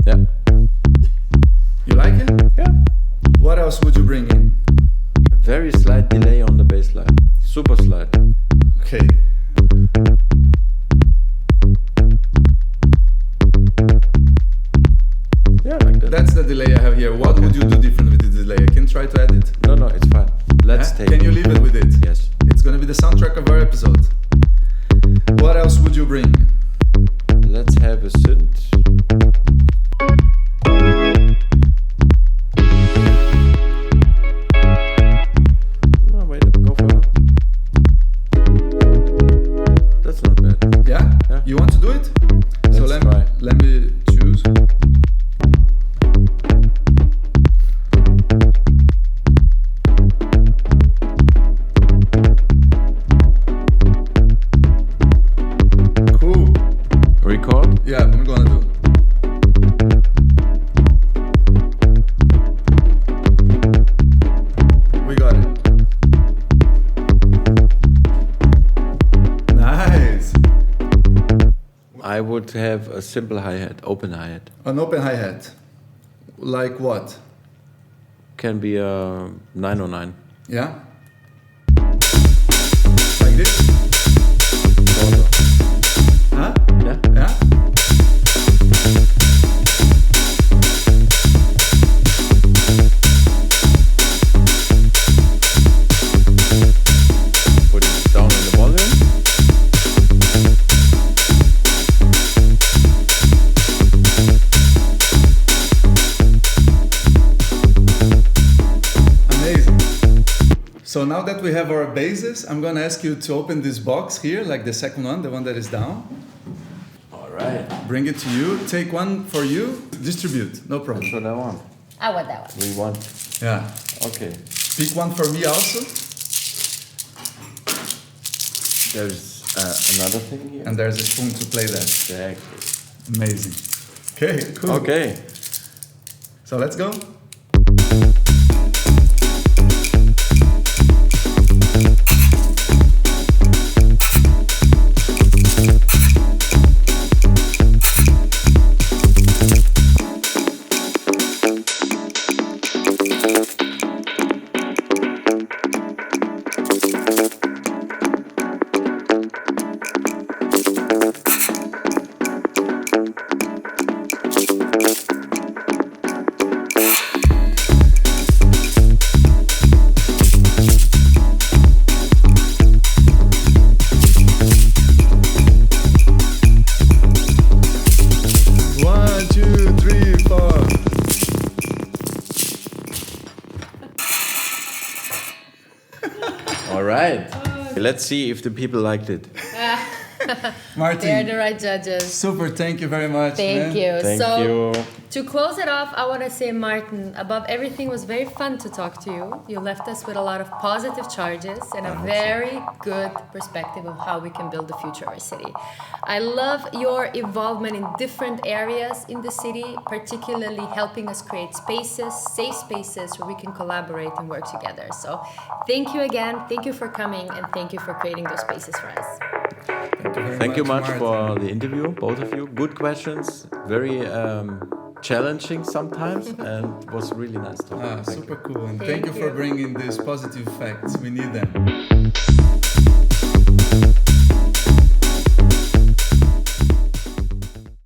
Yeah. You like it? Yeah. What else would you bring in? Very slight delay on the bass line. Super slight. Okay. Yeah, like that. That's the delay I have here. What would you do different with the delay? I can try to add it. No, it's fine. Let's Yeah? take Can you leave it with it? Yes. It's gonna be the soundtrack of our episode. What else would you bring? Let's have a synth. No, wait, go further. That's not bad. Yeah? Yeah. You want to do it? So Let's let try. let me choose. Yeah, I'm gonna do. We got it. Nice. I would have a simple hi-hat, open hi-hat. An open hi-hat. Like what? Can be a 909. Yeah? Like this? Huh? Yeah? Yeah? Put it down on the volume. Amazing. So now that we have our bases, I'm gonna ask you to open this box here, like the second one, the one that is down. All right. Bring it to you. Take one for you. Distribute. No problem. That's what I want. I want that one. We want. Yeah. Okay. Pick one for me also. There's another thing here. And there's a spoon to play that. Exactly. Amazing. Okay, cool. Okay. So let's go. One, two, three, four. All right. Let's see if the people liked it. Martin. They're the right judges. Super, thank you very much. Thank man. you. Thank so, you. to close it off, I want to say, Martin, above everything, it was very fun to talk to you. You left us with a lot of positive charges and a very good perspective of how we can build the future of our city. I love your involvement in different areas in the city, particularly helping us create spaces, safe spaces where we can collaborate and work together. So thank you again. Thank you for coming, and thank you for creating those spaces for us. Thank you much Martin. for the interview, both of you. Good questions. Very challenging sometimes, and it was really nice talking. Thank you. Super cool. And Thank thank you for you. bringing these positive facts. We need them.